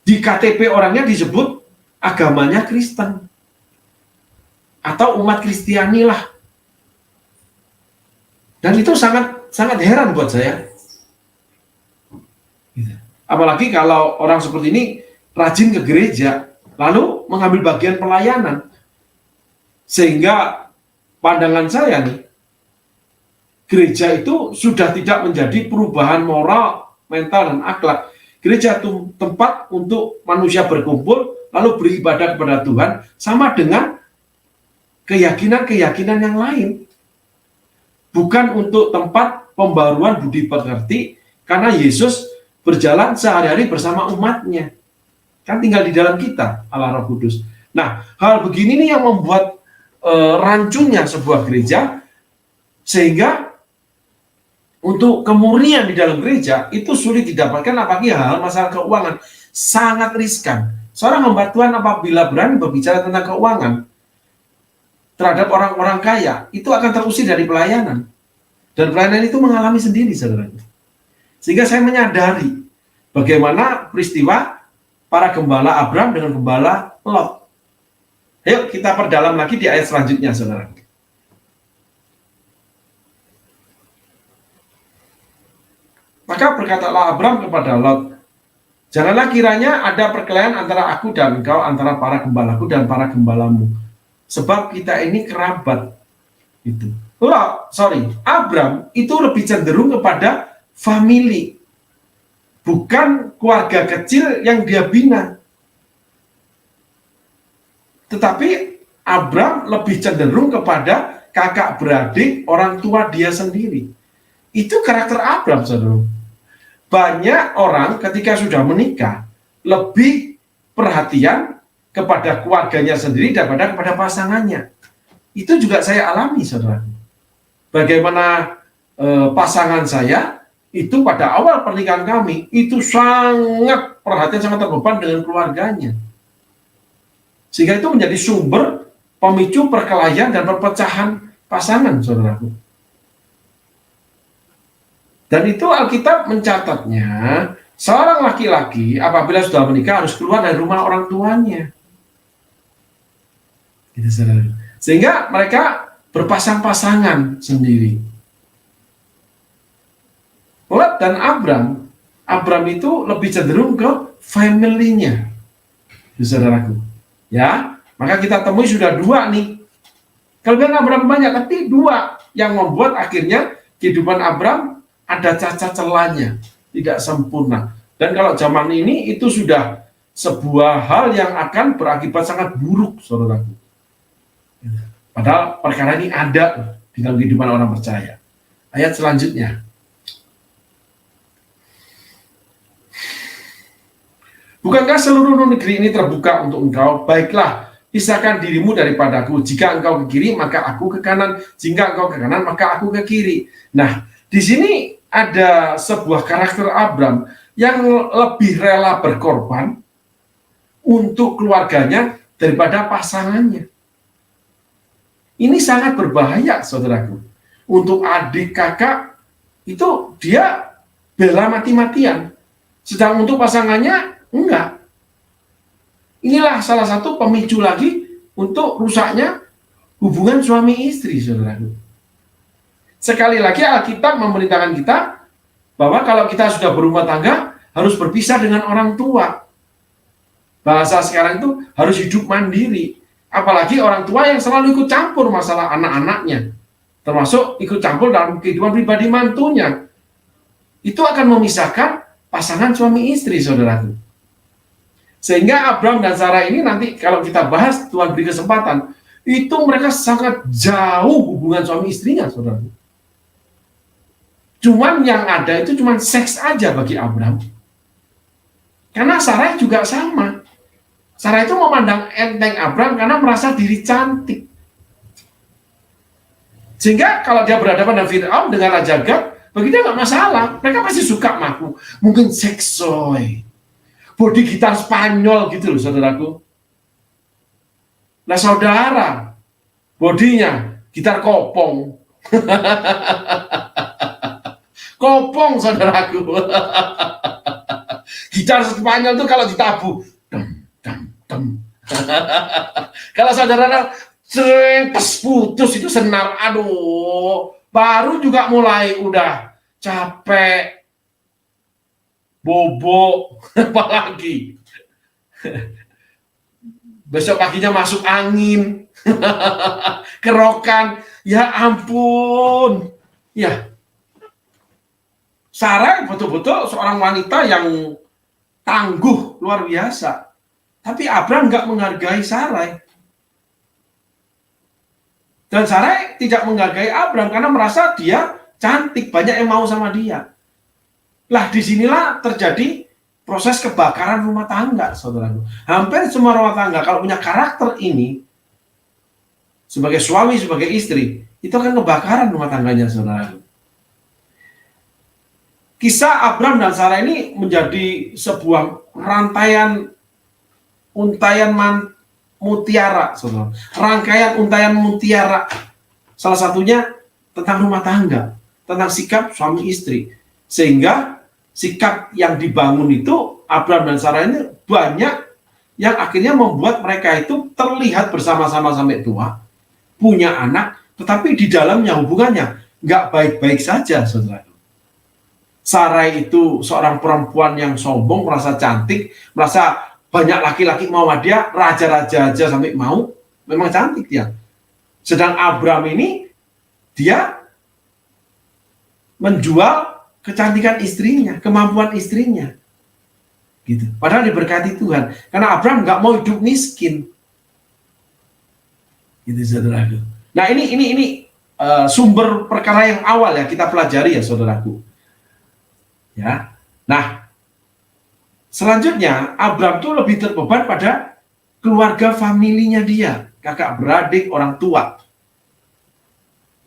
di KTP orangnya disebut agamanya Kristen. Atau umat Kristiani lah. Dan itu sangat sangat heran buat saya. Apalagi kalau orang seperti ini rajin ke gereja, lalu mengambil bagian pelayanan. Sehingga pandangan saya nih, gereja itu sudah tidak menjadi perubahan moral, mental, dan akhlak. Gereja itu tempat untuk manusia berkumpul, lalu beribadah kepada Tuhan, sama dengan keyakinan-keyakinan yang lain. Bukan untuk tempat pembaruan budi pekerti, karena Yesus berjalan sehari-hari bersama umatnya. Kan tinggal di dalam kita, Allah Roh Kudus. Nah, hal begini nih yang membuat rancunya sebuah gereja, sehingga untuk kemurnian di dalam gereja itu sulit didapatkan, apalagi hal masalah keuangan. Sangat riskan. Seorang hamba Tuhan apabila berani berbicara tentang keuangan terhadap orang-orang kaya, itu akan terusir dari pelayanan. Dan pelayanan itu mengalami sendiri, saudara. Sehingga saya menyadari bagaimana peristiwa para gembala Abram dengan gembala Lot. Ayo kita perdalam lagi di ayat selanjutnya, saudara. Maka berkatalah Abram kepada Lot, janganlah kiranya ada perkelahian antara aku dan engkau, antara para gembalaku dan para gembalamu, sebab kita ini kerabat. Itu. Abram itu lebih cenderung kepada family, bukan keluarga kecil yang dia bina. Tetapi Abram lebih cenderung kepada kakak beradik orang tua dia sendiri. Itu karakter Abram, saudara. Banyak orang ketika sudah menikah lebih perhatian kepada keluarganya sendiri daripada kepada pasangannya. Itu juga saya alami, saudara. Bagaimana pasangan saya itu pada awal pernikahan kami itu sangat perhatian, sangat terbeban dengan keluarganya. Sehingga itu menjadi sumber pemicu perkelahian dan perpecahan pasangan, saudaraku. Dan itu Alkitab mencatatnya, seorang laki-laki apabila sudah menikah harus keluar dari rumah orang tuanya. Gitu, saudara. Sehingga mereka berpasang-pasangan sendiri. Lot dan Abram itu lebih cenderung ke family-nya, saudaraku. Ya, maka kita temui sudah dua nih. Kelebihan Abram banyak, tapi dua yang membuat akhirnya kehidupan Abram ada cacat celahnya, tidak sempurna. Dan kalau zaman ini itu sudah sebuah hal yang akan berakibat sangat buruk, saudaraku. Padahal perkara ini ada di dalam kehidupan orang percaya. Ayat selanjutnya. Bukankah seluruh negeri ini terbuka untuk engkau? Baiklah, pisahkan dirimu daripadaku. Jika engkau ke kiri, maka aku ke kanan. Jika engkau ke kanan, maka aku ke kiri. Nah, di sini ada sebuah karakter Abram yang lebih rela berkorban untuk keluarganya daripada pasangannya. Ini sangat berbahaya, saudaraku. Untuk adik kakak, itu dia bela mati-matian. Sedang untuk pasangannya, enggak. Inilah salah satu pemicu lagi untuk rusaknya hubungan suami istri, saudaraku. Sekali lagi Alkitab memerintahkan kita bahwa kalau kita sudah berumah tangga harus berpisah dengan orang tua. Bahasa sekarang itu harus hidup mandiri. Apalagi orang tua yang selalu ikut campur masalah anak-anaknya, termasuk ikut campur dalam kehidupan pribadi mantunya. Itu akan memisahkan pasangan suami istri, saudaraku. Sehingga Abram dan Sarah ini nanti kalau kita bahas, Tuhan beri kesempatan, itu mereka sangat jauh hubungan suami istrinya, saudaraku. Cuman yang ada itu cuman seks aja bagi Abram. Karena Sarah juga sama. Sarah itu memandang enteng Abram karena merasa diri cantik. Sehingga kalau dia berhadapan dengan Firaun dengan Raja Gad, bagi dia nggak masalah. Mereka pasti suka maku. Mungkin seksoy. Body gitar Spanyol gitu loh, saudaraku. Nah, saudara, bodinya gitar kopong. Kopong, saudaraku. Gitar Spanyol itu kalau ditabuh, kalau saudara putus itu senar, aduh, baru juga mulai udah capek, bobo, apalagi besok paginya masuk angin, kerokan, ya ampun, ya. Sarah betul-betul seorang wanita yang tangguh luar biasa. Tapi Abram nggak menghargai Sarai. Dan Sarai tidak menghargai Abram karena merasa dia cantik, banyak yang mau sama dia. Lah disinilah terjadi proses kebakaran rumah tangga, saudaraku. Hampir semua rumah tangga kalau punya karakter ini, sebagai suami, sebagai istri, itu akan kebakaran rumah tangganya, saudaraku. Kisah Abram dan Sarah ini menjadi sebuah rantaian untayan mutiara, saudara. Rangkaian untayan mutiara. Salah satunya tentang rumah tangga, tentang sikap suami istri. Sehingga sikap yang dibangun itu Abram dan Sarah ini banyak yang akhirnya membuat mereka itu terlihat bersama-sama sampai tua, punya anak, tetapi di dalamnya hubungannya nggak baik-baik saja, saudara. Sarah itu seorang perempuan yang sombong, merasa cantik, merasa banyak laki-laki mau dia, raja-raja aja sampai mau, memang cantik dia. Sedang Abram ini, dia menjual kecantikan istrinya, kemampuan istrinya. Gitu. Padahal diberkati Tuhan. Karena Abram nggak mau hidup miskin. Gitu saudaraku. Nah ini sumber perkara yang awal ya kita pelajari ya saudaraku. Ya. Nah, selanjutnya Abram tuh lebih terbeban pada keluarga familinya dia, kakak beradik, orang tua.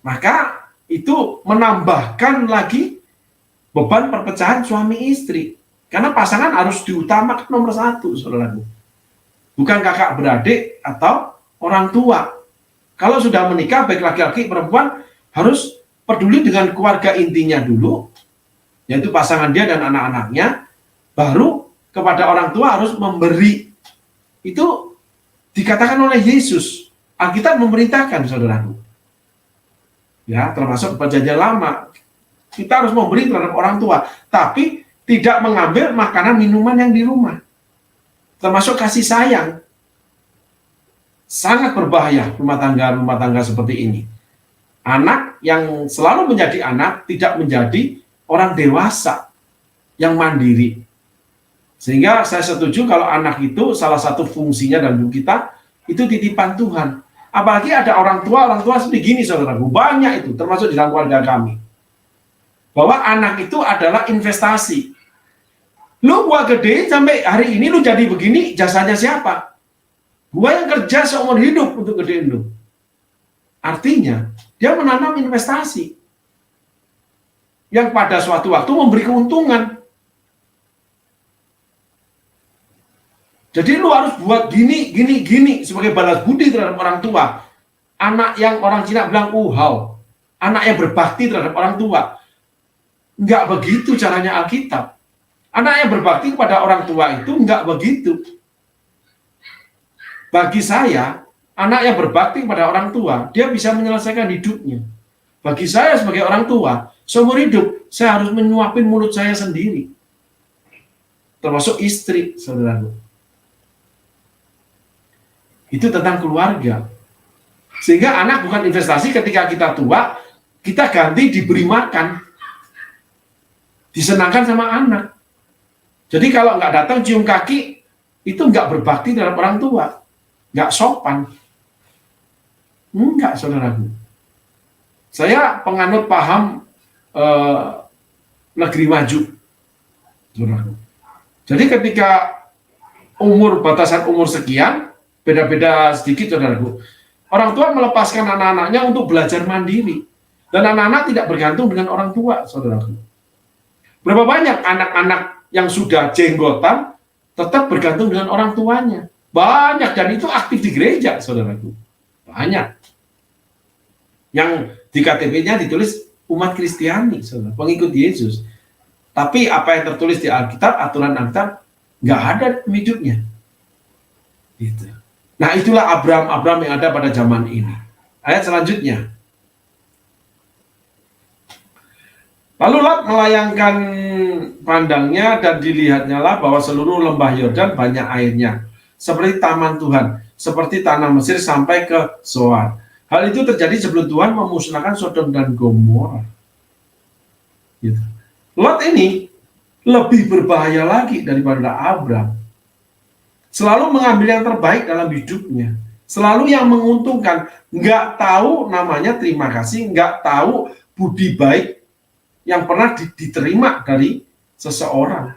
Maka itu menambahkan lagi beban perpecahan suami istri. Karena pasangan harus diutamakan nomor satu, saudaraku. Bukan kakak beradik atau orang tua. Kalau sudah menikah, baik laki-laki perempuan harus peduli dengan keluarga intinya dulu, yaitu pasangan dia dan anak-anaknya, baru kepada orang tua harus memberi. Itu dikatakan oleh Yesus. Alkitab memerintahkan, saudaraku. Ya, termasuk perjanjian lama. Kita harus memberi terhadap orang tua, tapi tidak mengambil makanan minuman yang di rumah. Termasuk kasih sayang. Sangat berbahaya rumah tangga seperti ini. Anak yang selalu menjadi anak tidak menjadi orang dewasa yang mandiri. Sehingga saya setuju kalau anak itu salah satu fungsinya dalam hidup kita itu titipan Tuhan. Apalagi ada orang tua seperti gini saudaraku, banyak itu termasuk di dalam keluarga kami. Bahwa anak itu adalah investasi. Lu gua gede sampai hari ini lu jadi begini, jasanya siapa? Gua yang kerja seumur hidup untuk gedein lu. Artinya, dia menanam investasi yang pada suatu waktu memberi keuntungan. Jadi lu harus buat gini sebagai balas budi terhadap orang tua. Anak yang orang Cina bilang uhau, anak yang berbakti terhadap orang tua. Enggak begitu caranya Alkitab. Anak yang berbakti kepada orang tua itu enggak begitu. Bagi saya, anak yang berbakti kepada orang tua, dia bisa menyelesaikan hidupnya. Bagi saya sebagai orang tua, seumur hidup, saya harus menyuapin mulut saya sendiri. Termasuk istri, saudaraku. Itu tentang keluarga. Sehingga anak bukan investasi ketika kita tua, kita ganti diberi makan. Disenangkan sama anak. Jadi kalau nggak datang cium kaki, itu nggak berbakti terhadap orang tua. Nggak sopan. Enggak, saudaraku. Saya penganut paham negeri maju. Saudaraku. Jadi ketika batasan umur sekian, beda-beda sedikit, saudaraku. Orang tua melepaskan anak-anaknya untuk belajar mandiri. Dan anak-anak tidak bergantung dengan orang tua, saudaraku. Berapa banyak anak-anak yang sudah jenggotan tetap bergantung dengan orang tuanya? Banyak, dan itu aktif di gereja, saudaraku. Banyak. Yang di KTP-nya ditulis umat Kristiani, saudara, pengikut Yesus. Tapi apa yang tertulis di Alkitab, aturan Alkitab, nggak ada hidupnya. Gitu. Nah, itulah Abram yang ada pada zaman ini. Ayat selanjutnya. Lalu Lot melayangkan pandangnya dan dilihatnya lah bahwa seluruh lembah Yordan banyak airnya, seperti taman Tuhan, seperti tanah Mesir sampai ke Zoar. Hal itu terjadi sebelum Tuhan memusnahkan Sodom dan Gomora. Gitu. Lot ini lebih berbahaya lagi daripada Abram. Selalu mengambil yang terbaik dalam hidupnya, selalu yang menguntungkan, nggak tahu namanya terima kasih, nggak tahu budi baik yang pernah diterima dari seseorang.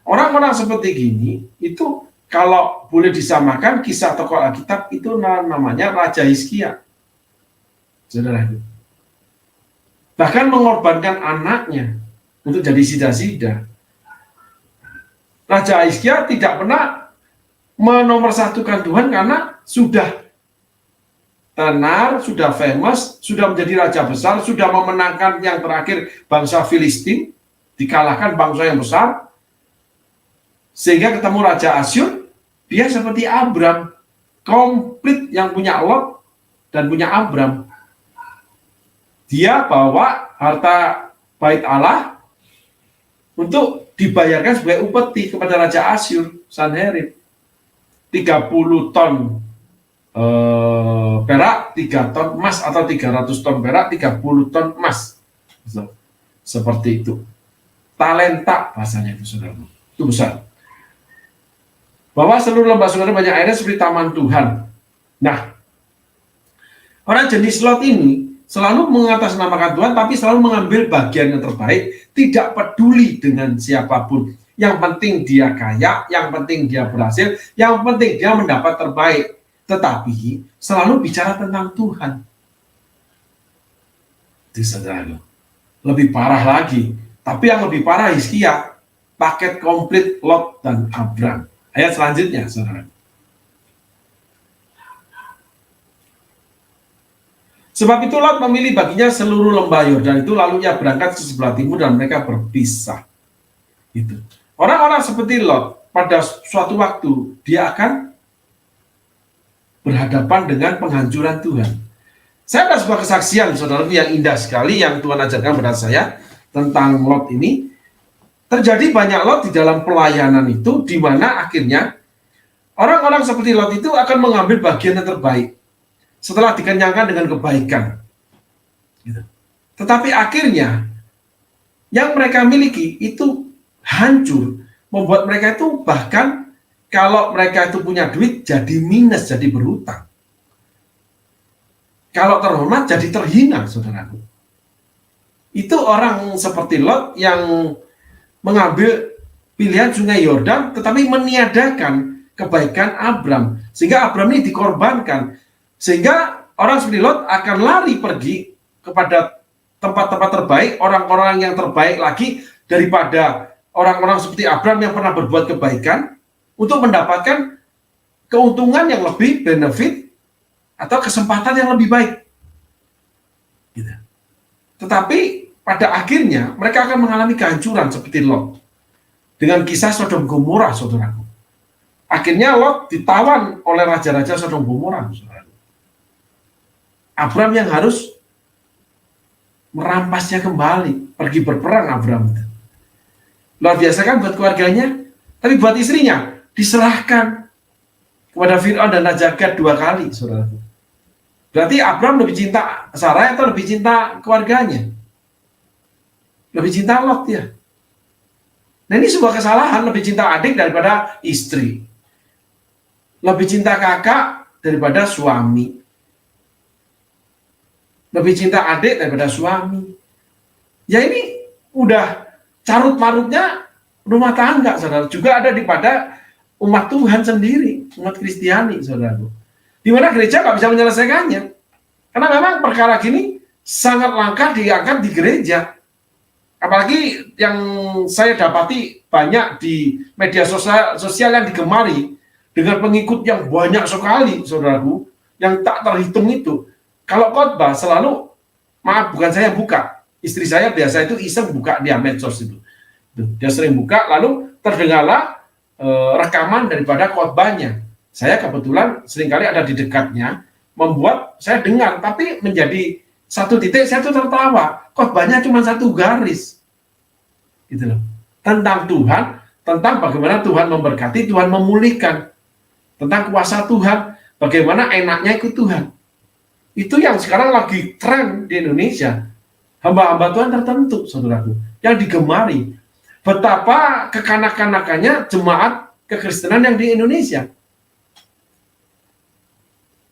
Orang-orang seperti gini itu kalau boleh disamakan kisah tokoh Alkitab itu namanya Raja Hizkia. Saudara, bahkan mengorbankan anaknya untuk jadi sida-sida. Raja Hizkia tidak pernah menomorsatukan Tuhan karena sudah tenar, sudah famous, sudah menjadi raja besar, sudah memenangkan yang terakhir bangsa Filistin, dikalahkan bangsa yang besar, sehingga ketemu Raja Asyur, dia seperti Abram, komplit yang punya Lot dan punya Abram. Dia bawa harta bait Allah untuk dibayarkan sebagai upeti kepada Raja Asyur, Sanherib. 30 ton perak, 3 ton emas, atau 300 ton perak, 30 ton emas. Seperti itu. Talenta bahasanya itu, saudara. Itu besar. Bahwa seluruh lembah Sungai banyak airnya seperti taman Tuhan. Nah, Orang jenis Lot ini selalu mengatasnamakan Tuhan, tapi selalu mengambil bagian yang terbaik, tidak peduli dengan siapapun. Yang penting dia kaya, yang penting dia berhasil, yang penting dia mendapat terbaik. Tetapi selalu bicara tentang Tuhan. Itu saudara. Lebih parah lagi. Tapi yang lebih parah Hizkia, paket komplit Lot dan Abram. Ayat selanjutnya, saudara. Sebab itu Lot memilih baginya seluruh lembah Yordan itu, lalu ia berangkat ke sebelah timur dan mereka berpisah. Itu. Orang-orang seperti Lot pada suatu waktu dia akan berhadapan dengan penghancuran Tuhan. Saya ada sebuah kesaksian, saudara, yang indah sekali yang Tuhan ajarkan kepada saya tentang Lot ini. Terjadi banyak Lot di dalam pelayanan itu, di mana akhirnya orang-orang seperti Lot itu akan mengambil bagian yang terbaik setelah dikenyangkan dengan kebaikan. Gitu. Tetapi akhirnya yang mereka miliki itu hancur, membuat mereka itu bahkan kalau mereka itu punya duit jadi minus, jadi berhutang. Kalau terhormat jadi terhina, saudaraku. Itu orang seperti Lot yang mengambil pilihan sungai Yordan tetapi meniadakan kebaikan Abram, sehingga Abram ini dikorbankan. Sehingga orang seperti Lot akan lari pergi kepada tempat-tempat terbaik, orang-orang yang terbaik lagi daripada orang-orang seperti Abram yang pernah berbuat kebaikan untuk mendapatkan keuntungan yang lebih benefit atau kesempatan yang lebih baik. Gitu. Tetapi pada akhirnya mereka akan mengalami kehancuran seperti Lot. Dengan kisah Sodom Gomora, saudaraku. Akhirnya Lot ditawan oleh raja-raja Sodom Gomora, saudaraku. Abram yang harus merampasnya kembali, pergi berperang Abram. Luar biasa kan buat keluarganya, tapi buat istrinya diserahkan kepada Fir'aun dan Najagat 2 kali, saudaraku. Berarti Abram lebih cinta Sarai atau lebih cinta keluarganya? Lebih cinta Lot ya. Nah ini sebuah kesalahan, lebih cinta adik daripada istri. Lebih cinta kakak daripada suami. Lebih cinta adik daripada suami. Ya ini udah carut-marutnya rumah tangga, saudara. Juga ada pada umat Tuhan sendiri, umat Kristiani, saudara. Di mana gereja nggak bisa menyelesaikannya. Karena memang perkara gini sangat langka diangkat di gereja. Apalagi yang saya dapati banyak di media sosial yang digemari dengan pengikut yang banyak sekali, saudaraku, yang tak terhitung itu. Kalau khotbah selalu, maaf bukan saya yang buka, istri saya biasa itu iseng buka dia medsos itu. Dia sering buka, lalu terdengarlah rekaman daripada khotbahnya. Saya kebetulan seringkali ada di dekatnya, membuat saya dengar, tapi menjadi satu titik saya tuh tertawa. Khotbahnya cuma 1 garis, gitu loh. Tentang Tuhan, tentang bagaimana Tuhan memberkati, Tuhan memulihkan, tentang kuasa Tuhan, bagaimana enaknya ikut Tuhan. Itu yang sekarang lagi tren di Indonesia. Hamba-hamba Tuhan tertentu, saudaraku, yang digemari. Betapa kekanak-kanakannya jemaat kekristenan yang di Indonesia.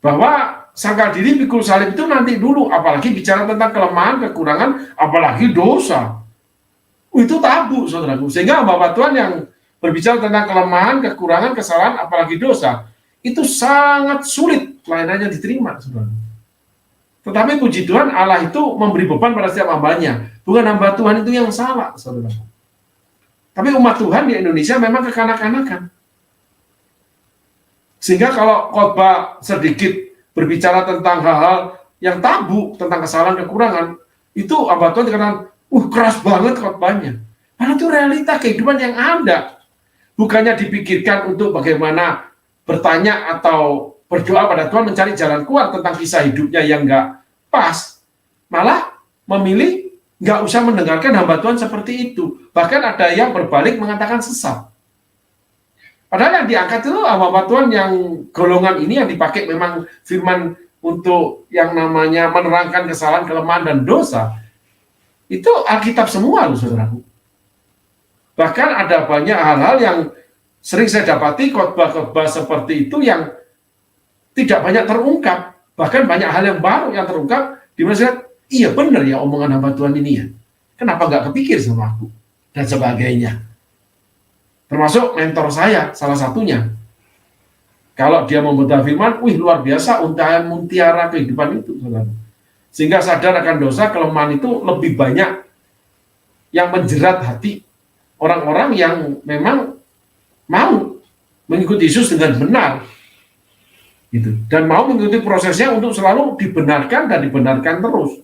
Bahwa sangkal diri pikul salib itu nanti dulu, apalagi bicara tentang kelemahan, kekurangan, apalagi dosa. Itu tabu, saudaraku. Sehingga hamba Tuhan yang berbicara tentang kelemahan, kekurangan, kesalahan, apalagi dosa, itu sangat sulit pelayanannya diterima, saudaraku. Tetapi puji Tuhan, Allah itu memberi beban pada setiap hambanya. Bukan hamba Tuhan itu yang salah, saudara. Tapi umat Tuhan di Indonesia memang kekanak-kanakan. Sehingga kalau khotbah sedikit berbicara tentang hal-hal yang tabu, tentang kesalahan, kekurangan, itu hamba Tuhan dikatakan, keras banget khotbahnya. Karena itu realita kehidupan yang ada. Bukannya dipikirkan untuk bagaimana bertanya atau berdoa pada Tuhan mencari jalan keluar tentang kisah hidupnya yang nggak pas, malah memilih nggak usah mendengarkan hamba Tuhan seperti itu. Bahkan ada yang berbalik mengatakan sesat. Padahal yang diangkat itu hamba Tuhan yang golongan ini yang dipakai memang firman untuk yang namanya menerangkan kesalahan, kelemahan, dan dosa. Itu Alkitab semua loh, saudaraku. Bahkan ada banyak hal-hal yang sering saya dapati khotbah-khotbah seperti itu yang tidak banyak terungkap. Bahkan banyak hal yang baru yang terungkap di mana saya, iya benar ya omongan hamba Tuhan ini ya. Kenapa nggak kepikir sama aku? Dan sebagainya. Termasuk mentor saya, salah satunya. Kalau dia membuka firman, wih luar biasa, untayan mutiara kehidupan itu. Saudara. Sehingga sadar akan dosa, kelemahan itu lebih banyak yang menjerat hati orang-orang yang memang mau mengikuti Yesus dengan benar. Gitu. Dan mau mengikuti prosesnya untuk selalu dibenarkan dan dibenarkan terus.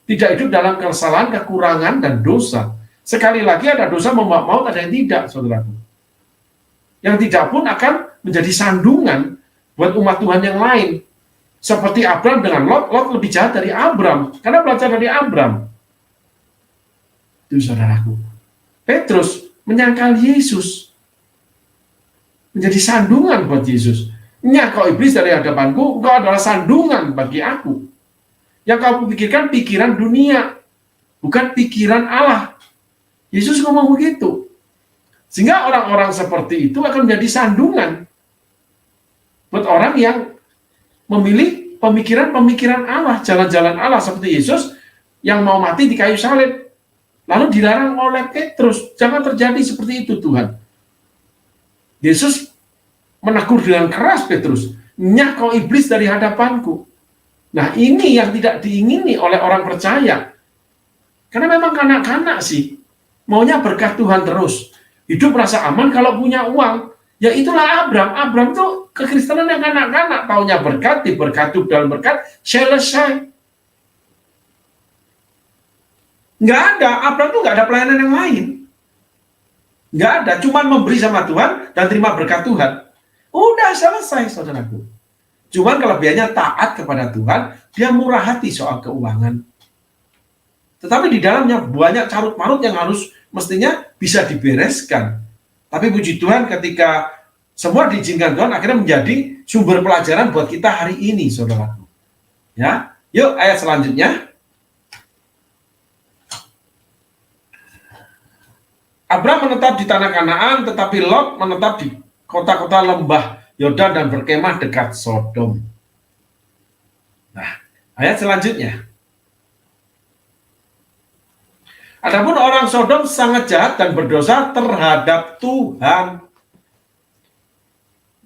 Tidak hidup dalam kesalahan, kekurangan, dan dosa. Sekali lagi ada dosa membawa maut, ada yang tidak, saudaraku. Yang tidak pun akan menjadi sandungan buat umat Tuhan yang lain. Seperti Abram dengan Lot, Lot lebih jahat dari Abram. Karena belajar dari Abram. Itu saudaraku. Petrus menyangkal Yesus. Menjadi sandungan buat Yesus. Nya kau iblis dari hadapanku, engkau adalah sandungan bagi aku. Yang kau pikirkan pikiran dunia, bukan pikiran Allah. Yesus ngomong begitu. Sehingga orang-orang seperti itu akan menjadi sandungan buat orang yang memilih pemikiran-pemikiran Allah, jalan-jalan Allah seperti Yesus yang mau mati di kayu salib. Lalu dilarang oleh Petrus, jangan terjadi seperti itu Tuhan. Yesus menegur dengan keras Petrus, "Nya kau iblis dari hadapanku." Nah ini yang tidak diingini oleh orang percaya. Karena memang kanak-kanak sih, maunya berkat Tuhan terus. Hidup rasa aman kalau punya uang. Ya itulah Abram. Abram itu kekristenan yang kanak-kanak. Taunya berkat, diberkati dalam berkat, selesai. Nggak ada, Abram itu nggak ada pelayanan yang lain. Nggak ada, cuman memberi sama Tuhan dan terima berkat Tuhan. Udah selesai, saudaraku. Cuman kelebihannya taat kepada Tuhan, dia murah hati soal keuangan. Tetapi di dalamnya banyak carut-marut yang harus mestinya bisa dibereskan. Tapi puji Tuhan ketika semua diizinkan Tuhan, akhirnya menjadi sumber pelajaran buat kita hari ini, saudaraku. Ya, yuk ayat selanjutnya. Abram menetap di tanah Kanaan, tetapi Lot menetap di kota-kota lembah Yordan dan berkemah dekat Sodom. Nah, ayat selanjutnya. Adapun orang Sodom sangat jahat dan berdosa terhadap Tuhan.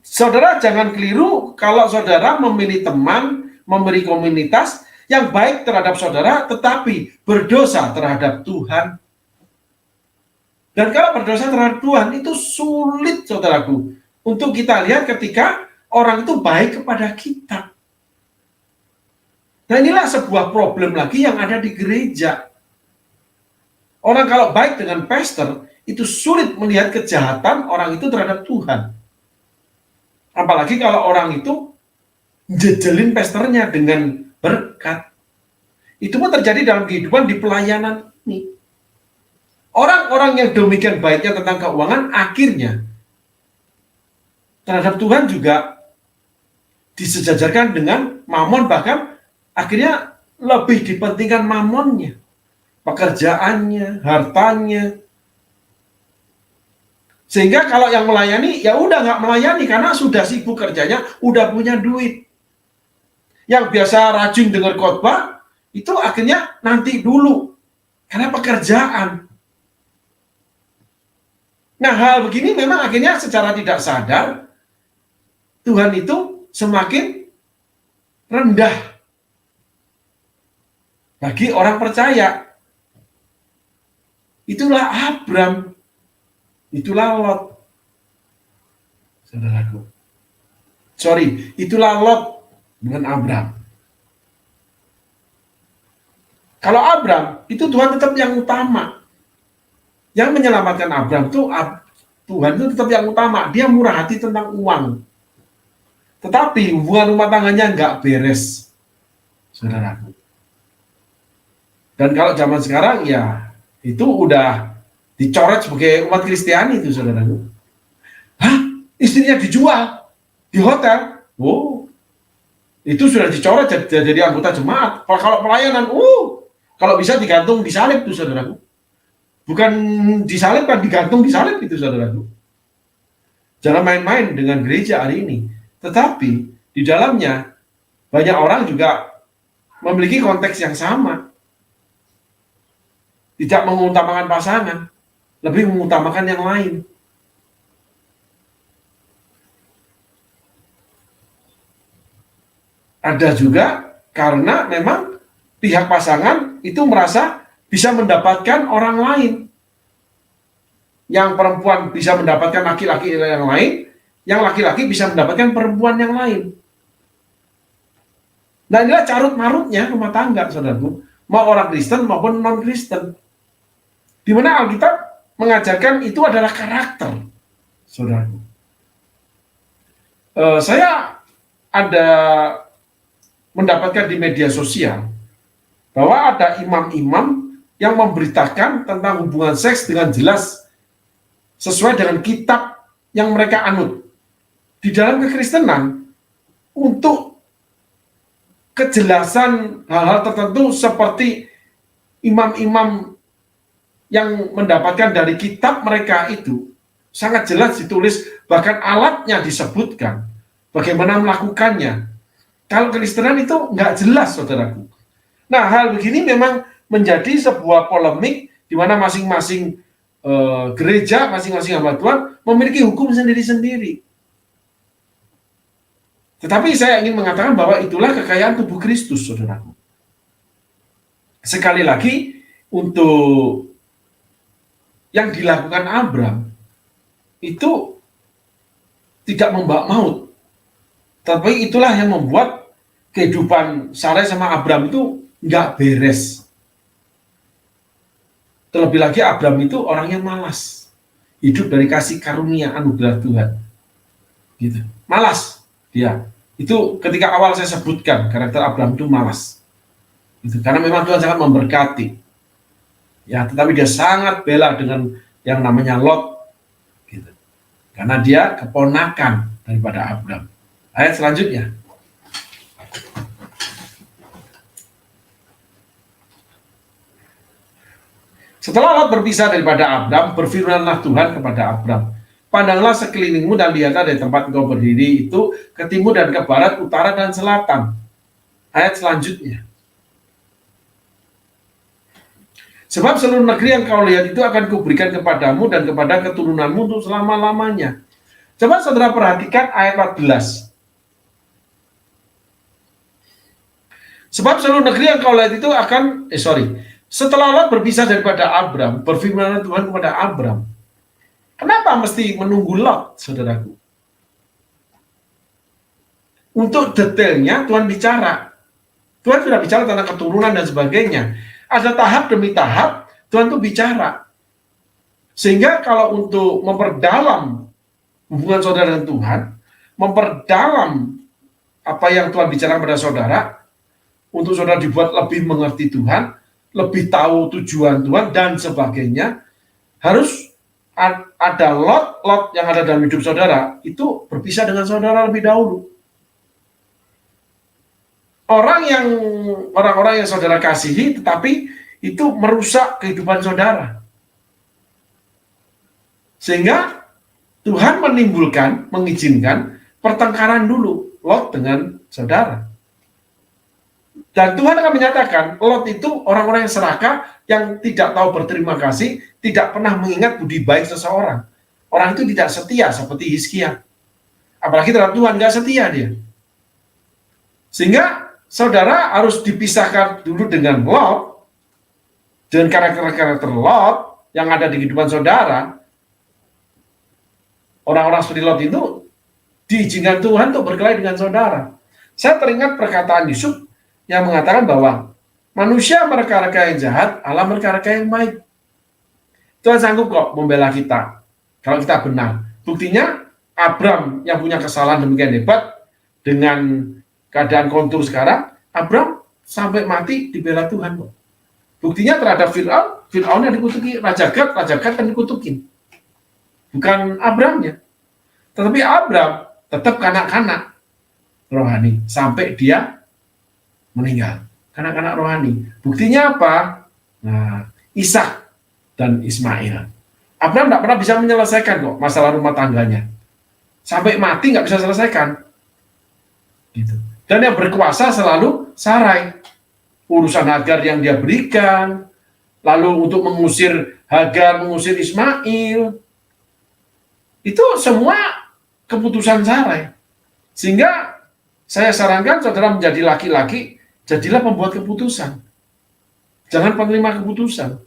Saudara jangan keliru kalau saudara memilih teman, memberi komunitas yang baik terhadap saudara, tetapi berdosa terhadap Tuhan. Dan kalau berdosa terhadap Tuhan itu sulit, saudaraku, untuk kita lihat ketika orang itu baik kepada kita. Nah inilah sebuah problem lagi yang ada di gereja. Orang kalau baik dengan pastor, itu sulit melihat kejahatan orang itu terhadap Tuhan. Apalagi kalau orang itu jejelin pastornya dengan berkat. Itu pun terjadi dalam kehidupan di pelayanan ini. Orang-orang yang demikian baiknya tentang keuangan, akhirnya terhadap Tuhan juga disejajarkan dengan mamon, bahkan akhirnya lebih dipentingkan mamonnya. Pekerjaannya, hartanya. Sehingga kalau yang melayani, ya udah nggak melayani karena sudah sibuk kerjanya, udah punya duit. Yang biasa rajin dengar khotbah, itu akhirnya nanti dulu. Karena pekerjaan. Nah hal begini memang akhirnya secara tidak sadar, Tuhan itu semakin rendah bagi orang percaya. Itulah Abram, itulah Lot. Saudaraku. Itulah Lot dengan Abram. Kalau Abram, itu Tuhan tetap yang utama. Yang menyelamatkan Abram itu, Tuhan itu tetap yang utama. Dia murah hati tentang uang. Tetapi hubungan rumah tangganya nggak beres. Saudaraku. Dan kalau zaman sekarang, ya itu udah dicoret sebagai umat Kristiani itu, saudaraku. Hah? Istrinya dijual di hotel? Oh, itu sudah dicoret jadi anggota jemaat. Kalau pelayanan, kalau bisa digantung disalib tuh, saudaraku. Bukan disalibkan, digantung disalib itu, saudaraku. Jangan main-main dengan gereja hari ini. Tetapi di dalamnya banyak orang juga memiliki konteks yang sama. Tidak mengutamakan pasangan, lebih mengutamakan yang lain. Ada juga karena memang pihak pasangan itu merasa bisa mendapatkan orang lain. Yang perempuan bisa mendapatkan laki-laki yang lain, yang laki-laki bisa mendapatkan perempuan yang lain. Nah, inilah carut-marutnya rumah tangga, saudaraku. Mau orang Kristen maupun non-Kristen. Di mana Alkitab mengajarkan itu adalah karakter, saudaraku. Saya ada mendapatkan di media sosial bahwa ada imam-imam yang memberitakan tentang hubungan seks dengan jelas sesuai dengan kitab yang mereka anut. Di dalam kekristenan, untuk kejelasan hal-hal tertentu seperti imam-imam yang mendapatkan dari kitab mereka itu sangat jelas ditulis, bahkan alatnya disebutkan, bagaimana melakukannya. Kalau Kristenan itu nggak jelas, saudaraku. Nah, hal begini memang menjadi sebuah polemik di mana masing-masing gereja, masing-masing hamba Tuhan memiliki hukum sendiri-sendiri. Tetapi saya ingin mengatakan bahwa itulah kekayaan tubuh Kristus, saudaraku. Sekali lagi, untuk yang dilakukan Abram itu tidak membawa maut. Tapi itulah yang membuat kehidupan Sarai sama Abram itu nggak beres. Terlebih lagi Abram itu orang yang malas. Hidup dari kasih karunia anugerah Tuhan. Gitu. Malas dia. Itu ketika awal saya sebutkan karakter Abram itu malas. Gitu. Karena memang Tuhan sangat memberkati. Ya, tetapi dia sangat bela dengan yang namanya Lot. Gitu. Karena dia keponakan daripada Abram. Ayat selanjutnya. Setelah Lot berpisah daripada Abram, berfirmanlah Tuhan kepada Abram, pandanglah sekelilingmu dan lihatlah dari tempat engkau berdiri itu ke timur dan ke barat, utara dan selatan. Ayat selanjutnya. Sebab seluruh negeri yang kau lihat itu akan kuberikan kepadamu dan kepada keturunanmu untuk selama-lamanya. Coba saudara perhatikan ayat 14. Sebab seluruh negeri yang kau lihat itu akan, setelah Lot berpisah daripada Abram, berfirman Tuhan kepada Abram. Kenapa mesti menunggu Lot, saudaraku? Untuk detailnya Tuhan bicara. Tuhan sudah bicara tentang keturunan dan sebagainya. Ada tahap demi tahap Tuhan tuh bicara. Sehingga kalau untuk memperdalam hubungan saudara dengan Tuhan, memperdalam apa yang Tuhan bicarakan kepada saudara, untuk saudara dibuat lebih mengerti Tuhan, lebih tahu tujuan Tuhan dan sebagainya, harus ada lot yang ada dalam hidup saudara itu berpisah dengan saudara lebih dahulu. Orang-orang yang saudara kasihi, tetapi itu merusak kehidupan saudara. Sehingga Tuhan mengizinkan pertengkaran dulu Lot dengan saudara. Dan Tuhan akan menyatakan, Lot itu orang-orang yang serakah, yang tidak tahu berterima kasih, tidak pernah mengingat budi baik seseorang. Orang itu tidak setia seperti Hizkia. Apalagi terhadap Tuhan, nggak setia dia. Sehingga saudara harus dipisahkan dulu dengan Lot, dengan karakter-karakter Lot yang ada di kehidupan saudara. Orang-orang seperti Lot itu diizinkan Tuhan untuk berkelahi dengan saudara. Saya teringat perkataan Yusuf yang mengatakan bahwa manusia mereka-reka yang jahat, Allah mereka-reka yang baik. Tuhan sanggup kok membela kita kalau kita benar. Buktinya Abram yang punya kesalahan demikian hebat, dengan keadaan kontur sekarang, Abram sampai mati dibela Tuhan kok. Buktinya terhadap Fir'aun yang dikutuki, Raja Gad yang dikutukin. Bukan Abramnya. Tetapi Abram tetap kanak-kanak rohani sampai dia meninggal. Kanak-kanak rohani. Buktinya apa? Nah, Ishak dan Ismail. Abraham tidak pernah bisa menyelesaikan kok masalah rumah tangganya. Sampai mati nggak bisa selesaikan. Gitu. Dan yang berkuasa selalu Sarai. Urusan Hagar yang dia berikan, lalu untuk mengusir Hagar, mengusir Ismail, itu semua keputusan Sarai. Sehingga saya sarankan saudara menjadi laki-laki, jadilah pembuat keputusan. Jangan penerima keputusan.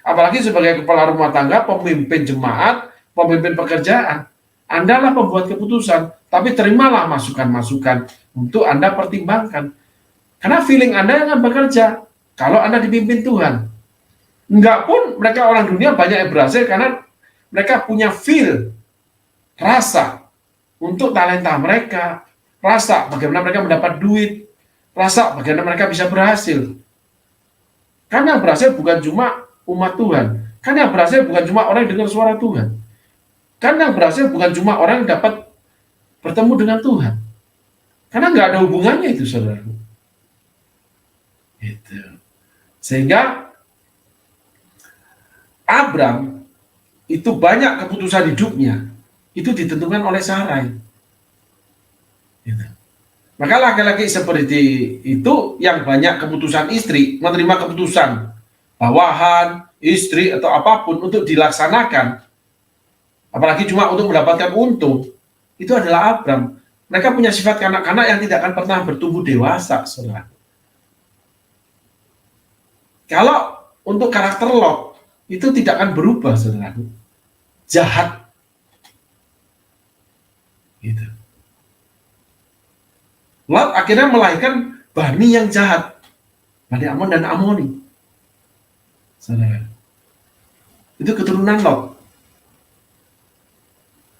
Apalagi sebagai kepala rumah tangga, pemimpin jemaat, pemimpin pekerjaan. Anda lah pembuat keputusan, tapi terimalah masukan-masukan untuk Anda pertimbangkan. Karena feeling Anda yang akan bekerja kalau Anda dipimpin Tuhan. Enggak pun mereka orang dunia banyak yang berhasil karena mereka punya feel, rasa untuk talenta mereka, rasa bagaimana mereka mendapat duit, rasa bagaimana mereka bisa berhasil. Kan yang berhasil bukan cuma umat Tuhan, kan yang berhasil bukan cuma orang yang dengar suara Tuhan, kan yang berhasil bukan cuma orang yang dapat bertemu dengan Tuhan, karena nggak ada hubungannya itu, saudara. Itu. Sehingga Abram itu banyak keputusan hidupnya itu ditentukan oleh Sarai. Gitu. Maka laki-laki seperti itu yang banyak keputusan istri, menerima keputusan bawahan, istri atau apapun untuk dilaksanakan, apalagi cuma untuk mendapatkan untung, itu adalah Abram. Mereka punya sifat kanak-kanak yang tidak akan pernah bertumbuh dewasa, saudara. Kalau untuk karakter Lot, itu tidak akan berubah, saudara. Jahat. Gitu. Lot akhirnya melahirkan Bani yang jahat. Bani Amon dan Amoni. Saudara. Itu keturunan Lot.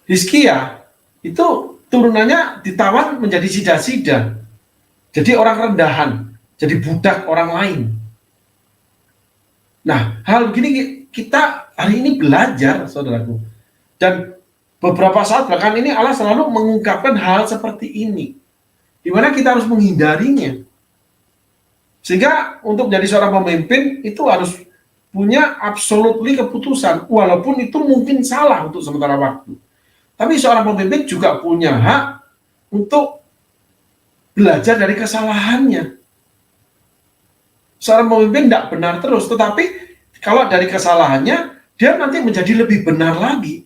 Hizkia itu turunannya ditawan menjadi sida-sida. Jadi orang rendahan. Jadi budak orang lain. Nah, hal begini kita hari ini belajar, saudaraku. Dan beberapa saat bahkan ini Allah selalu mengungkapkan hal seperti ini. Di mana kita harus menghindarinya. Sehingga untuk menjadi seorang pemimpin itu harus punya absolutely keputusan. Walaupun itu mungkin salah untuk sementara waktu. Tapi seorang pemimpin juga punya hak untuk belajar dari kesalahannya. Seorang pemimpin tidak benar terus, tetapi kalau dari kesalahannya, dia nanti menjadi lebih benar lagi.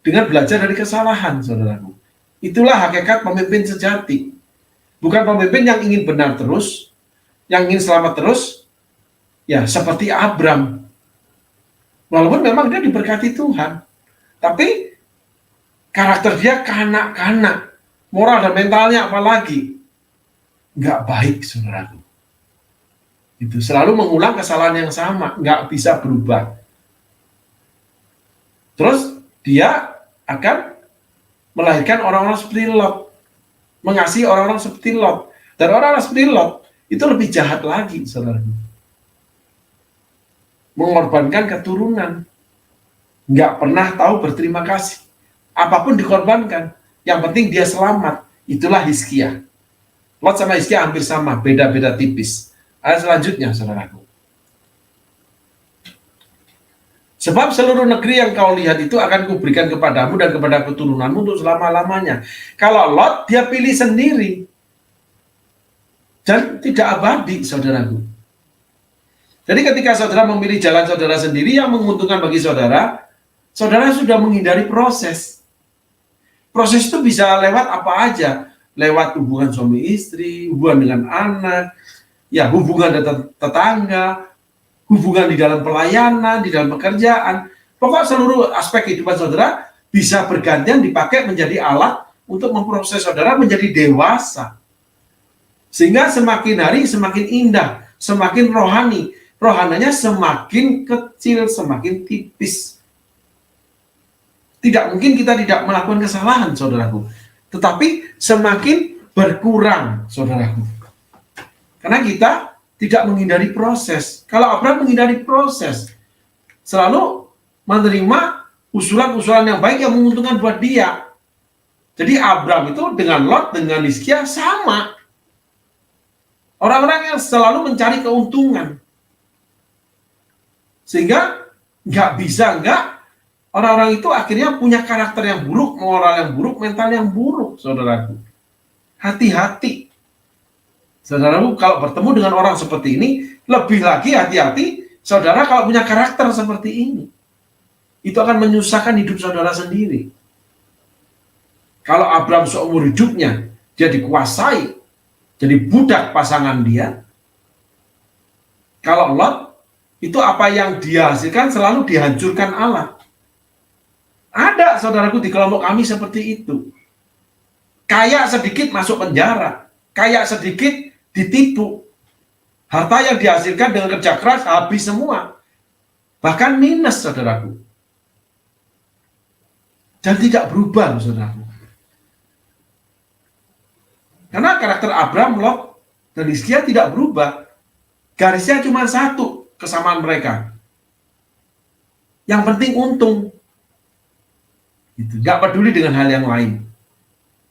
Dengan belajar dari kesalahan, saudaraku. Itulah hakikat pemimpin sejati. Bukan pemimpin yang ingin benar terus, yang ingin selamat terus, ya seperti Abram. Walaupun memang dia diberkati Tuhan, tapi karakter dia kanak-kanak, moral dan mentalnya apalagi nggak baik, saudaraku. Itu selalu mengulang kesalahan yang sama, nggak bisa berubah. Terus dia akan melahirkan orang-orang seperti Lot, mengasihi orang-orang seperti Lot, dan orang-orang seperti Lot itu lebih jahat lagi, saudara. Mengorbankan keturunan, nggak pernah tahu berterima kasih. Apapun dikorbankan, yang penting dia selamat. Itulah Hizkia. Lot sama Hizkia hampir sama, beda-beda tipis. Ayat selanjutnya, saudaraku. Sebab seluruh negeri yang kau lihat itu akan kuberikan kepadamu dan kepada keturunanmu untuk selama-lamanya. Kalau Lot, dia pilih sendiri. Dan tidak abadi, saudaraku. Jadi ketika saudara memilih jalan saudara sendiri yang menguntungkan bagi saudara, saudara sudah menghindari proses. Proses itu bisa lewat apa aja. Lewat hubungan suami istri, hubungan dengan anak, ya hubungan dengan tetangga, hubungan di dalam pelayanan, di dalam pekerjaan. Pokok seluruh aspek kehidupan saudara bisa bergantian dipakai menjadi alat untuk memproses saudara menjadi dewasa. Sehingga semakin hari semakin indah, semakin rohani. Rohananya semakin kecil, semakin tipis. Tidak mungkin kita tidak melakukan kesalahan, saudaraku. Tetapi semakin berkurang, saudaraku. Karena kita tidak menghindari proses. Kalau Abraham menghindari proses, selalu menerima usulan-usulan yang baik yang menguntungkan buat dia. Jadi Abraham itu dengan Lot, dengan Hizkia sama. Orang-orang yang selalu mencari keuntungan. Sehingga nggak bisa orang-orang itu akhirnya punya karakter yang buruk, moral yang buruk, mental yang buruk, saudaraku. hati-hati. Saudaraku, kalau bertemu dengan orang seperti ini, lebih lagi hati-hati saudara kalau punya karakter seperti ini. Itu akan menyusahkan hidup saudara sendiri. Kalau Abraham seumur hidupnya, dia dikuasai, jadi budak pasangan dia. Kalau Lot, itu apa yang dia hasilkan selalu dihancurkan Allah. Ada saudaraku di kelompok kami seperti itu. Kaya sedikit masuk penjara, kaya sedikit ditipu. Harta yang dihasilkan dengan kerja keras habis semua. Bahkan minus, saudaraku. Dan tidak berubah, saudaraku. Karena karakter Abraham, Lot, dan Hizkia tidak berubah. Garisnya cuma satu, kesamaan mereka. Yang penting untung. Gitu. Gak peduli dengan hal yang lain.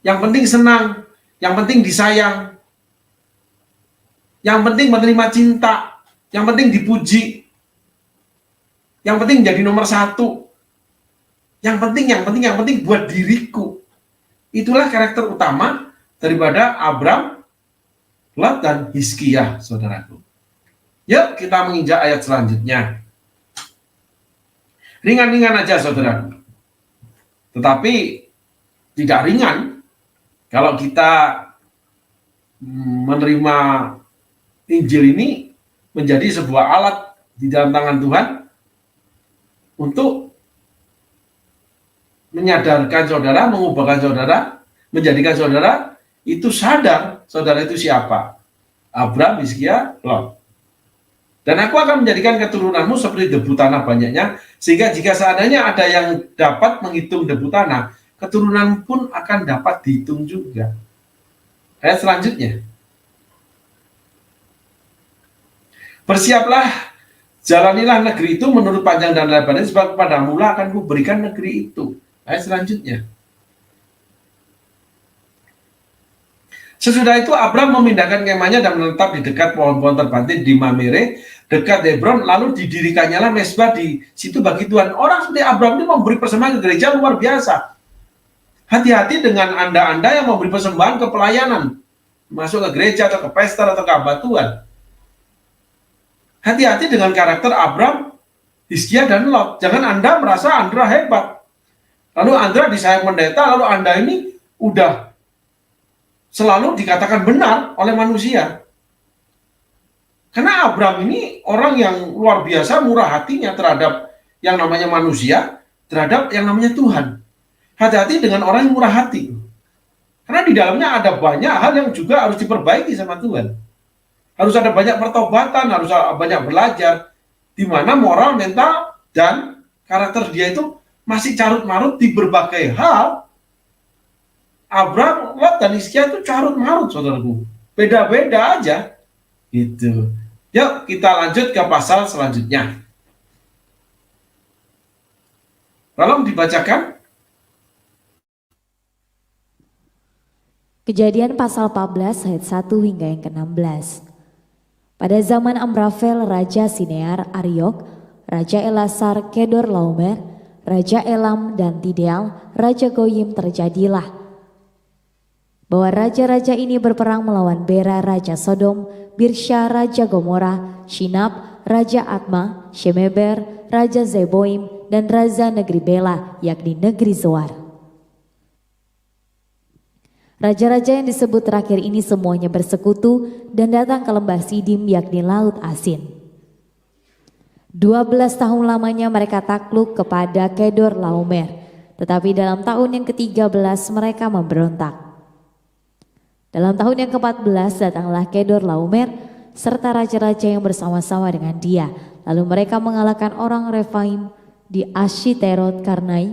Yang penting senang, yang penting disayang, yang penting menerima cinta, yang penting dipuji, yang penting jadi nomor satu, yang penting buat diriku. Itulah karakter utama daripada Abraham, Lot, dan Hizkia, saudaraku. Yuk kita menginjak ayat selanjutnya. Ringan-ringan aja, saudaraku. Tetapi tidak ringan kalau kita menerima Injil ini menjadi sebuah alat di dalam tangan Tuhan untuk menyadarkan saudara, mengubahkan saudara, menjadikan saudara itu sadar saudara itu siapa. Abraham, Hizkia, Lot. Dan aku akan menjadikan keturunanmu seperti debu tanah banyaknya, sehingga jika seandainya ada yang dapat menghitung debu tanah, keturunan pun akan dapat dihitung juga. Ayat selanjutnya. Bersiaplah, jalanilah negeri itu menurut panjang dan lebarnya, sebab kepadamu lah akan kuberikan negeri itu. Ayat selanjutnya. Sesudah itu Abraham memindahkan kemahnya dan menetap di dekat pohon-pohon terbantin di Mamre, dekat Hebron, lalu didirikannya lah mezbah di situ bagi Tuhan. Orang seperti Abraham itu memberi persembahan ke gereja luar biasa. Hati-hati dengan Anda yang memberi persembahan ke pelayanan, masuk ke gereja atau ke pesta atau ke hamba Tuhan. Hati-hati dengan karakter Abraham, Hizkia, dan Lot. Jangan Anda merasa Anda hebat. Lalu Anda disayang pendeta, lalu Anda ini udah selalu dikatakan benar oleh manusia. Karena Abraham ini orang yang luar biasa murah hatinya terhadap yang namanya manusia, terhadap yang namanya Tuhan. Hati-hati dengan orang yang murah hati. Karena di dalamnya ada banyak hal yang juga harus diperbaiki sama Tuhan. Harus ada banyak pertobatan, harus ada banyak belajar. Di mana moral, mental, dan karakter dia itu masih carut-marut di berbagai hal. Abraham, Lot, dan Hizkia itu carut-marut, saudaraku. Beda-beda aja. Gitu. Yuk kita lanjut ke pasal selanjutnya. Tolong dibacakan. Kejadian pasal 14 ayat 1 hingga yang ke-16. Pada zaman Amrafel, Raja Sinear, Ariok, Raja Elasar, Kedor Laomer, Raja Elam, dan Tidal, Raja Goyim terjadilah bahwa raja-raja ini berperang melawan Bera, Raja Sodom, Birsha, Raja Gomora, Shinab, Raja Atma, Shemeber, Raja Zeboim, dan Raja negeri Bela, yakni negeri Zoar. Raja-raja yang disebut terakhir ini semuanya bersekutu dan datang ke lembah Sidim, yakni Laut Asin. 12 tahun lamanya mereka takluk kepada Kedor Laomer, tetapi dalam tahun yang ke-13 mereka memberontak. Dalam tahun yang ke-14 datanglah Kedor Laomer serta raja-raja yang bersama-sama dengan dia. Lalu mereka mengalahkan orang Refaim di Ashiterot Karnai,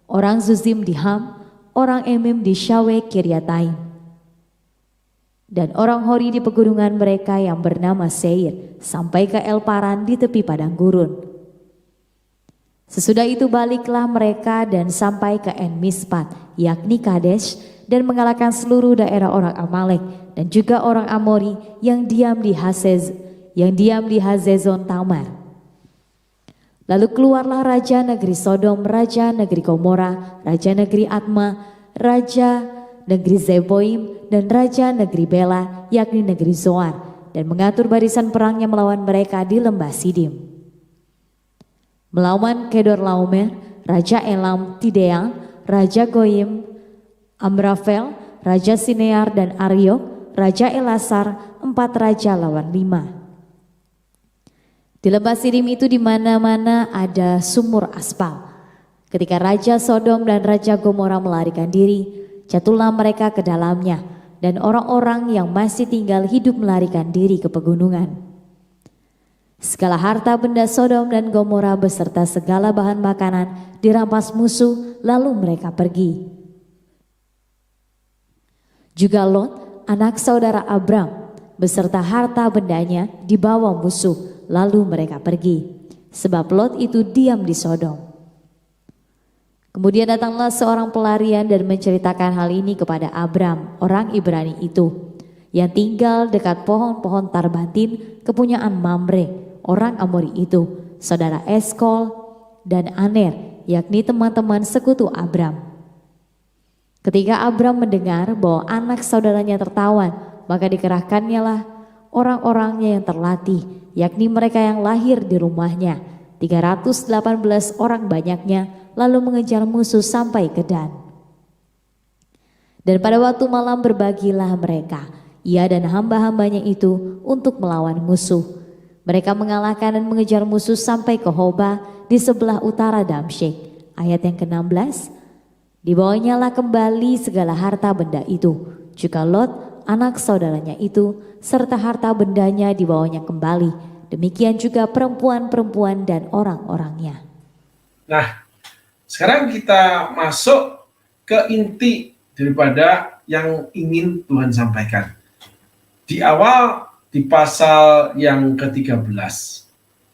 orang Zuzim di Ham, orang Emim di Syawe Kiryataim, dan orang Hori di pegunungan mereka yang bernama Seir, sampai ke El Paran di tepi padang gurun. Sesudah itu baliklah mereka dan sampai ke En Mispat, yakni Kadesh, dan mengalahkan seluruh daerah orang Amalek dan juga orang Amori yang diam di Hazezon Tamar. Lalu keluarlah raja negeri Sodom, raja negeri Gomora, raja negeri Atma, raja negeri Zeboim, dan raja negeri Bela, yakni negeri Zoar, dan mengatur barisan perangnya melawan mereka di lembah Sidim. Melawan Kedorlaomer, raja Elam Tidea, raja Goyim, Amrafel, raja Sinear dan Aryok, raja Elasar, 4 raja lawan 5. Di lembah Sidim itu di mana-mana ada sumur aspal. Ketika Raja Sodom dan Raja Gomora melarikan diri, jatuhlah mereka ke dalamnya, dan orang-orang yang masih tinggal hidup melarikan diri ke pegunungan. Segala harta benda Sodom dan Gomora beserta segala bahan makanan dirampas musuh, lalu mereka pergi. Juga Lot, anak saudara Abram, beserta harta bendanya dibawa musuh, lalu mereka pergi, sebab Lot itu diam di Sodom. Kemudian datanglah seorang pelarian dan menceritakan hal ini kepada Abram, orang Ibrani itu, yang tinggal dekat pohon-pohon tarbantin kepunyaan Mamre, orang Amori itu, saudara Eskol dan Aner, yakni teman-teman sekutu Abram. Ketika Abram mendengar bahwa anak saudaranya tertawan, maka dikerahkannya lah orang-orangnya yang terlatih, yakni mereka yang lahir di rumahnya, 318 orang banyaknya, lalu mengejar musuh sampai ke Dan. Dan pada waktu malam berbagilah mereka, ia dan hamba-hambanya itu, untuk melawan musuh. Mereka mengalahkan dan mengejar musuh sampai ke Hoba di sebelah utara Damsyik. Ayat yang ke-16, dibawanyalah kembali segala harta benda itu, juga Lot anak saudaranya itu, serta harta bendanya dibawanya kembali. Demikian juga perempuan-perempuan dan orang-orangnya. Nah, sekarang kita masuk ke inti daripada yang ingin Tuhan sampaikan. Di awal, di pasal yang ke-13,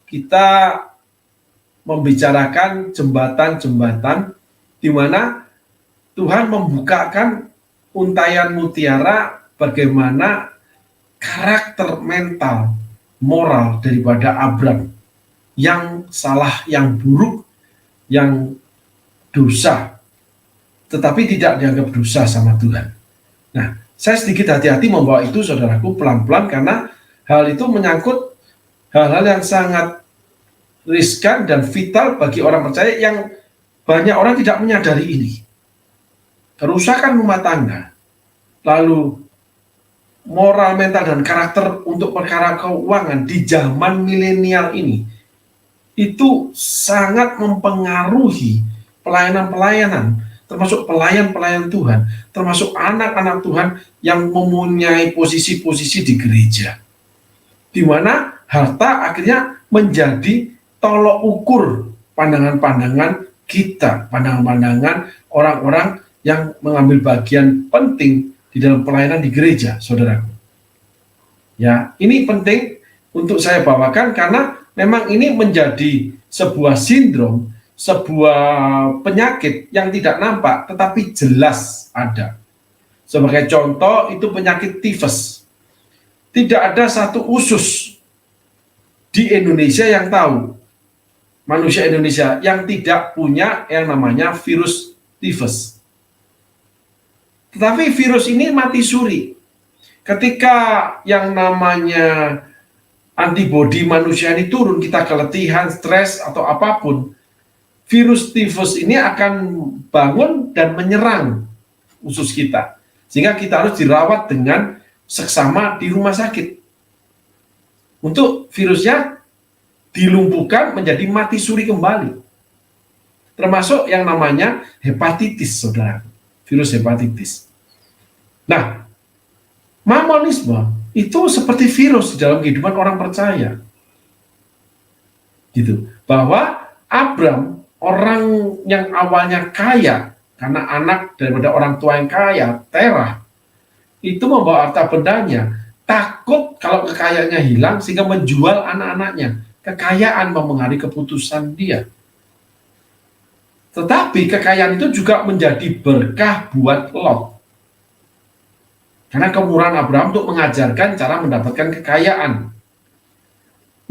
kita membicarakan jembatan-jembatan di mana Tuhan membukakan untayan mutiara bagaimana karakter mental, moral daripada Abram yang salah, yang buruk, yang dosa, tetapi tidak dianggap dosa sama Tuhan. Nah, saya sedikit hati-hati membawa itu, saudaraku, pelan-pelan, karena hal itu menyangkut hal-hal yang sangat riskan dan vital bagi orang percaya yang banyak orang tidak menyadari ini. Kerusakan rumah tangga, lalu moral, mental, dan karakter untuk perkara keuangan di zaman milenial ini itu sangat mempengaruhi pelayanan-pelayanan, termasuk pelayan-pelayan Tuhan, termasuk anak-anak Tuhan yang mempunyai posisi-posisi di gereja, di mana harta akhirnya menjadi tolok ukur pandangan-pandangan kita, pandangan-pandangan orang-orang yang mengambil bagian penting di dalam pelayanan di gereja, saudaraku. Ya, ini penting untuk saya bawakan karena memang ini menjadi sebuah sindrom, sebuah penyakit yang tidak nampak tetapi jelas ada. Sebagai contoh, itu penyakit tifus. Tidak ada satu usus di Indonesia yang tahu, manusia Indonesia yang tidak punya yang namanya virus tifus. Tetapi virus ini mati suri. Ketika yang namanya antibodi manusia ini turun, kita keletihan, stres, atau apapun, virus tifus ini akan bangun dan menyerang usus kita. Sehingga kita harus dirawat dengan seksama di rumah sakit. Untuk virusnya dilumpuhkan menjadi mati suri kembali. Termasuk yang namanya hepatitis, saudara. Virus hepatitis. Nah, mamonisme itu seperti virus di dalam kehidupan orang percaya. Gitu. Bahwa Abram, orang yang awalnya kaya, karena anak daripada orang tua yang kaya, Terah, itu membawa harta bendanya, takut kalau kekayaannya hilang sehingga menjual anak-anaknya. Kekayaan mempengaruhi keputusan dia. Tetapi kekayaan itu juga menjadi berkah buat Lot. Karena kemurahan Abraham untuk mengajarkan cara mendapatkan kekayaan.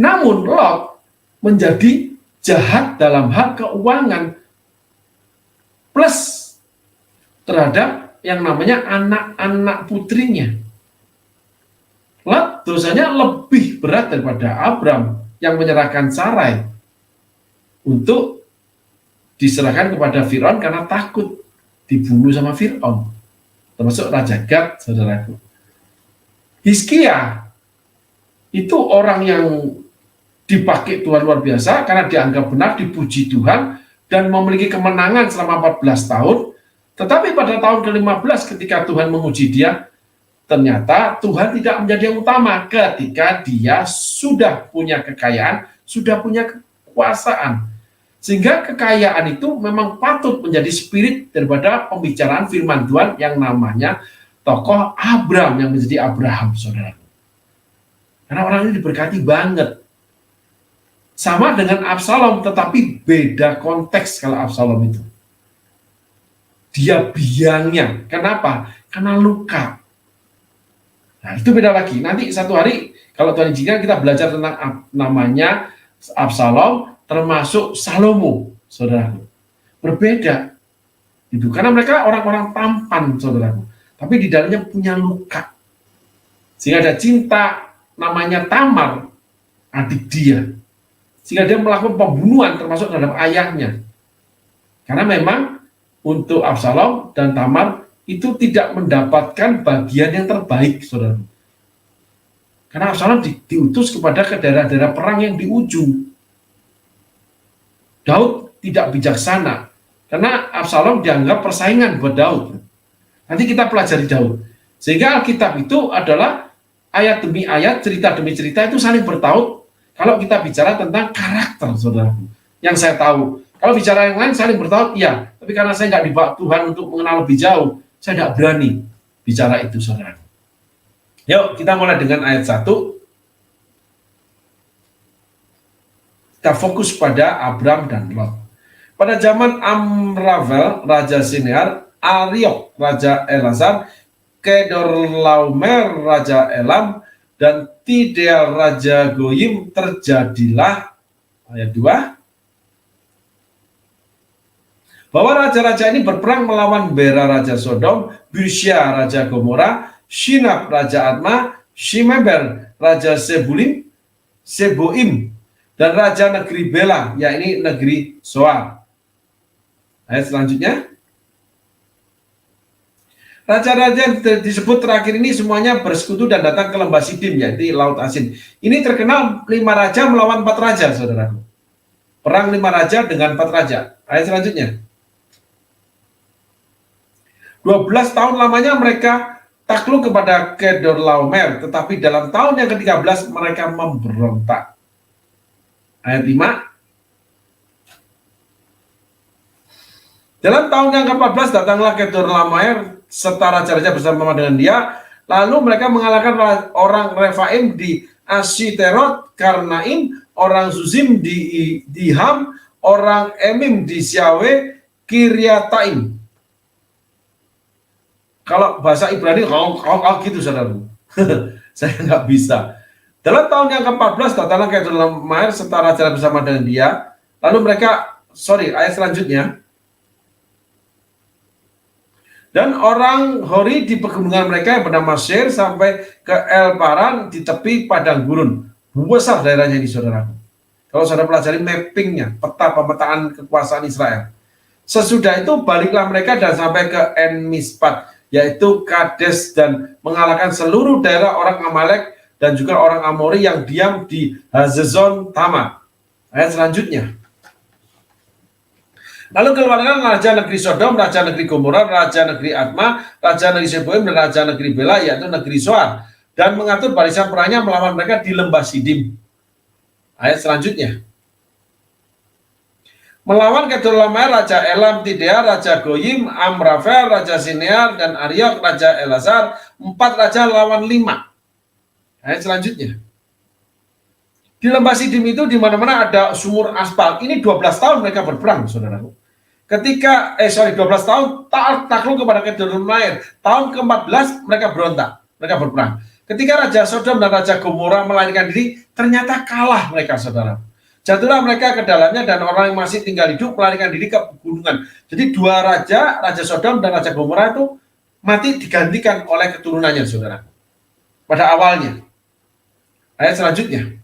Namun Lot menjadi jahat dalam hal keuangan plus terhadap yang namanya anak-anak putrinya. Lot dosanya lebih berat daripada Abram yang menyerahkan Sarai untuk diserahkan kepada Fir'aun karena takut dibunuh sama Fir'aun, termasuk Raja Gad, saudaraku. Hizkia itu orang yang dipakai Tuhan luar biasa karena dianggap benar, dipuji Tuhan, dan memiliki kemenangan selama 14 tahun. Tetapi pada tahun ke-15 ketika Tuhan menguji dia, ternyata Tuhan tidak menjadi yang utama ketika dia sudah punya kekayaan, sudah punya kekuasaan. Sehingga kekayaan itu memang patut menjadi spirit daripada pembicaraan firman Tuhan yang namanya tokoh Abram yang menjadi Abraham, saudara. Karena orang ini diberkati banget. Sama dengan Absalom, tetapi beda konteks kalau Absalom itu. Dia biangnya. Kenapa? Karena luka. Nah, itu beda lagi. Nanti satu hari, kalau Tuhan izinkan, kita belajar tentang namanya Absalom, termasuk Salomo, saudaraku. Berbeda. Itu karena mereka orang-orang tampan, saudaraku. Tapi di dalamnya punya luka. Sehingga ada cinta namanya Tamar, adik dia. Sehingga dia melakukan pembunuhan termasuk terhadap ayahnya. Karena memang untuk Absalom dan Tamar itu tidak mendapatkan bagian yang terbaik, saudara. Karena Absalom diutus ke daerah-daerah perang yang di ujung. Daud tidak bijaksana, karena Absalom dianggap persaingan buat Daud. Nanti kita pelajari Daud. Sehingga Alkitab itu adalah ayat demi ayat, cerita demi cerita itu saling bertaut. Kalau kita bicara tentang karakter, saudara, yang saya tahu. Kalau bicara yang lain saling bertaut, iya. Tapi karena saya nggak dibawa Tuhan untuk mengenal lebih jauh, saya nggak berani bicara itu, saudara. Yuk, kita mulai dengan ayat 1. Kita fokus pada Abram dan Lot. Pada zaman Amravel, Raja Sinear, Ariok, Raja Elazar, Kedorlaomer, Raja Elam, dan Tidal, Raja Goyim, terjadilah, ayat 2, bahwa raja-raja ini berperang melawan Bera, Raja Sodom, Birsya, Raja Gomora, Shinab, Raja Adma, Shimeber, Raja Seboim, dan Raja negeri Bela, yakni negeri Soar. Ayat selanjutnya. Raja-raja yang disebut terakhir ini semuanya bersekutu dan datang ke lembah Sidim, yaitu Laut Asin. Ini terkenal 5 raja melawan 4 raja, saudara. Perang 5 raja dengan 4 raja. Ayat selanjutnya. 12 tahun lamanya mereka takluk kepada Kedorlaomer, tetapi dalam tahun yang ke-13 mereka memberontak. Ayat 5. Dalam tahun yang ke-14 datanglah Kedorlaomer serta raja-raja bersama dengan dia, lalu mereka mengalahkan orang Refaim di Ashiterot, Karnaim, orang Zuzim di Ham, orang Emim di Syawe, Kiryataim. Kalau bahasa Ibrani gitu, saudara. Saya nggak bisa. Dalam tahun yang ke-14 datanglah Kedorlaomer serta raja bersama dengan dia. Lalu mereka, ayat selanjutnya. Dan orang Hori di pegunungan mereka yang bernama Seir sampai ke El Paran di tepi padang gurun. Besar daerahnya ini, saudara. Kalau saudara pelajari mappingnya, peta pemetaan kekuasaan Israel. Sesudah itu baliklah mereka dan sampai ke En Mispat, yaitu Kades, dan mengalahkan seluruh daerah orang Amalek dan juga orang Amori yang diam di Hazezon Tamar. Ayat selanjutnya. Lalu keluarkan raja negeri Sodom, raja negeri Gomora, raja negeri Adma, raja negeri Seboim, dan raja negeri Bela, yaitu negeri Soar, dan mengatur barisan perangnya melawan mereka di lembah Sidim. Ayat selanjutnya. Melawan Kedorlaomer, raja Elam, Tidal, raja Goyim, Amravel, raja Sinear, dan Ariok, raja Elazar, 4 raja lawan 5. Ayat selanjutnya. Di lembah Sidim itu di mana-mana ada sumur aspal. Ini 12 tahun mereka berperang, saudaraku. Ketika 12 tahun takluk kepada Kedorlaomer. Tahun ke-14 mereka berontak, mereka berperang. Ketika Raja Sodom dan Raja Gomora melarikan diri, ternyata kalah mereka, saudara. Jatuhlah mereka ke dalamnya dan orang yang masih tinggal hidup melarikan diri ke pegunungan. Jadi 2 raja, Raja Sodom dan Raja Gomora itu mati digantikan oleh keturunannya, saudara. Pada awalnya. Ayat selanjutnya.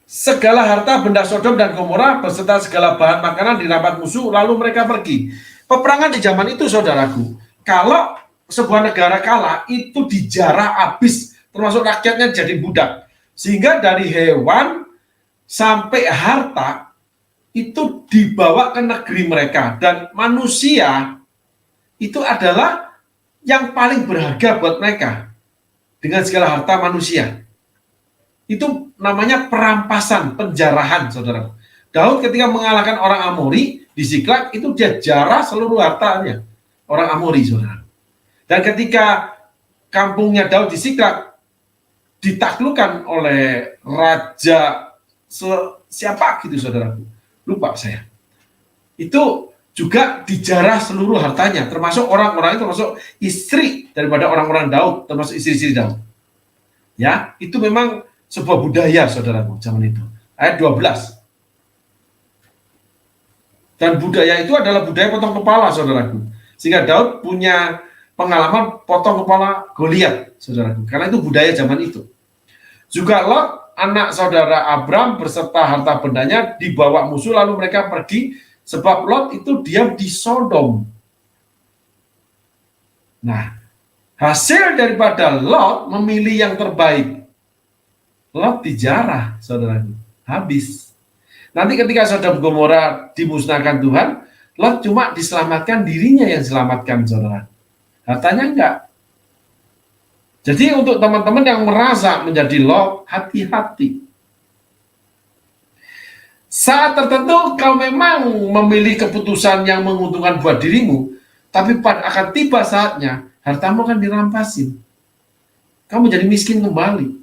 Segala harta benda Sodom dan Gomora beserta segala bahan makanan dirampas musuh, lalu mereka pergi. Peperangan di zaman itu, saudaraku, kalau sebuah negara kalah, itu dijarah habis, termasuk rakyatnya jadi budak. Sehingga dari hewan sampai harta, itu dibawa ke negeri mereka. Dan manusia, itu adalah yang paling berharga buat mereka. Dengan segala harta manusia. Itu namanya perampasan, penjarahan, saudara. Daud ketika mengalahkan orang Amori di Ziklag, itu dia jarah seluruh hartanya orang Amori, saudara. Dan ketika kampungnya Daud di Ziklag ditaklukkan oleh raja siapa gitu, saudara, lupa saya. Itu juga dijarah seluruh hartanya, termasuk orang-orang, termasuk istri daripada orang-orang Daud, termasuk istri-istri Daud. Ya, itu memang sebuah budaya, saudaraku, zaman itu. Ayat 12. Dan budaya itu adalah budaya potong kepala, saudaraku. Sehingga Daud punya pengalaman potong kepala Goliat, saudaraku. Karena itu budaya zaman itu. Juga Lot, anak saudara Abram beserta harta bendanya dibawa musuh, lalu mereka pergi, sebab Lot itu diam di Sodom. Nah, hasil daripada Lot memilih yang terbaik. Lot dijarah, saudara, habis. Nanti ketika Sodom Gomora dimusnahkan Tuhan, Lot cuma diselamatkan, dirinya yang selamatkan, saudara. Hartanya enggak. Jadi untuk teman-teman yang merasa menjadi Lot, hati-hati. Saat tertentu kau memang memilih keputusan yang menguntungkan buat dirimu, tapi akan tiba saatnya hartamu akan dirampasin. Kamu jadi miskin kembali.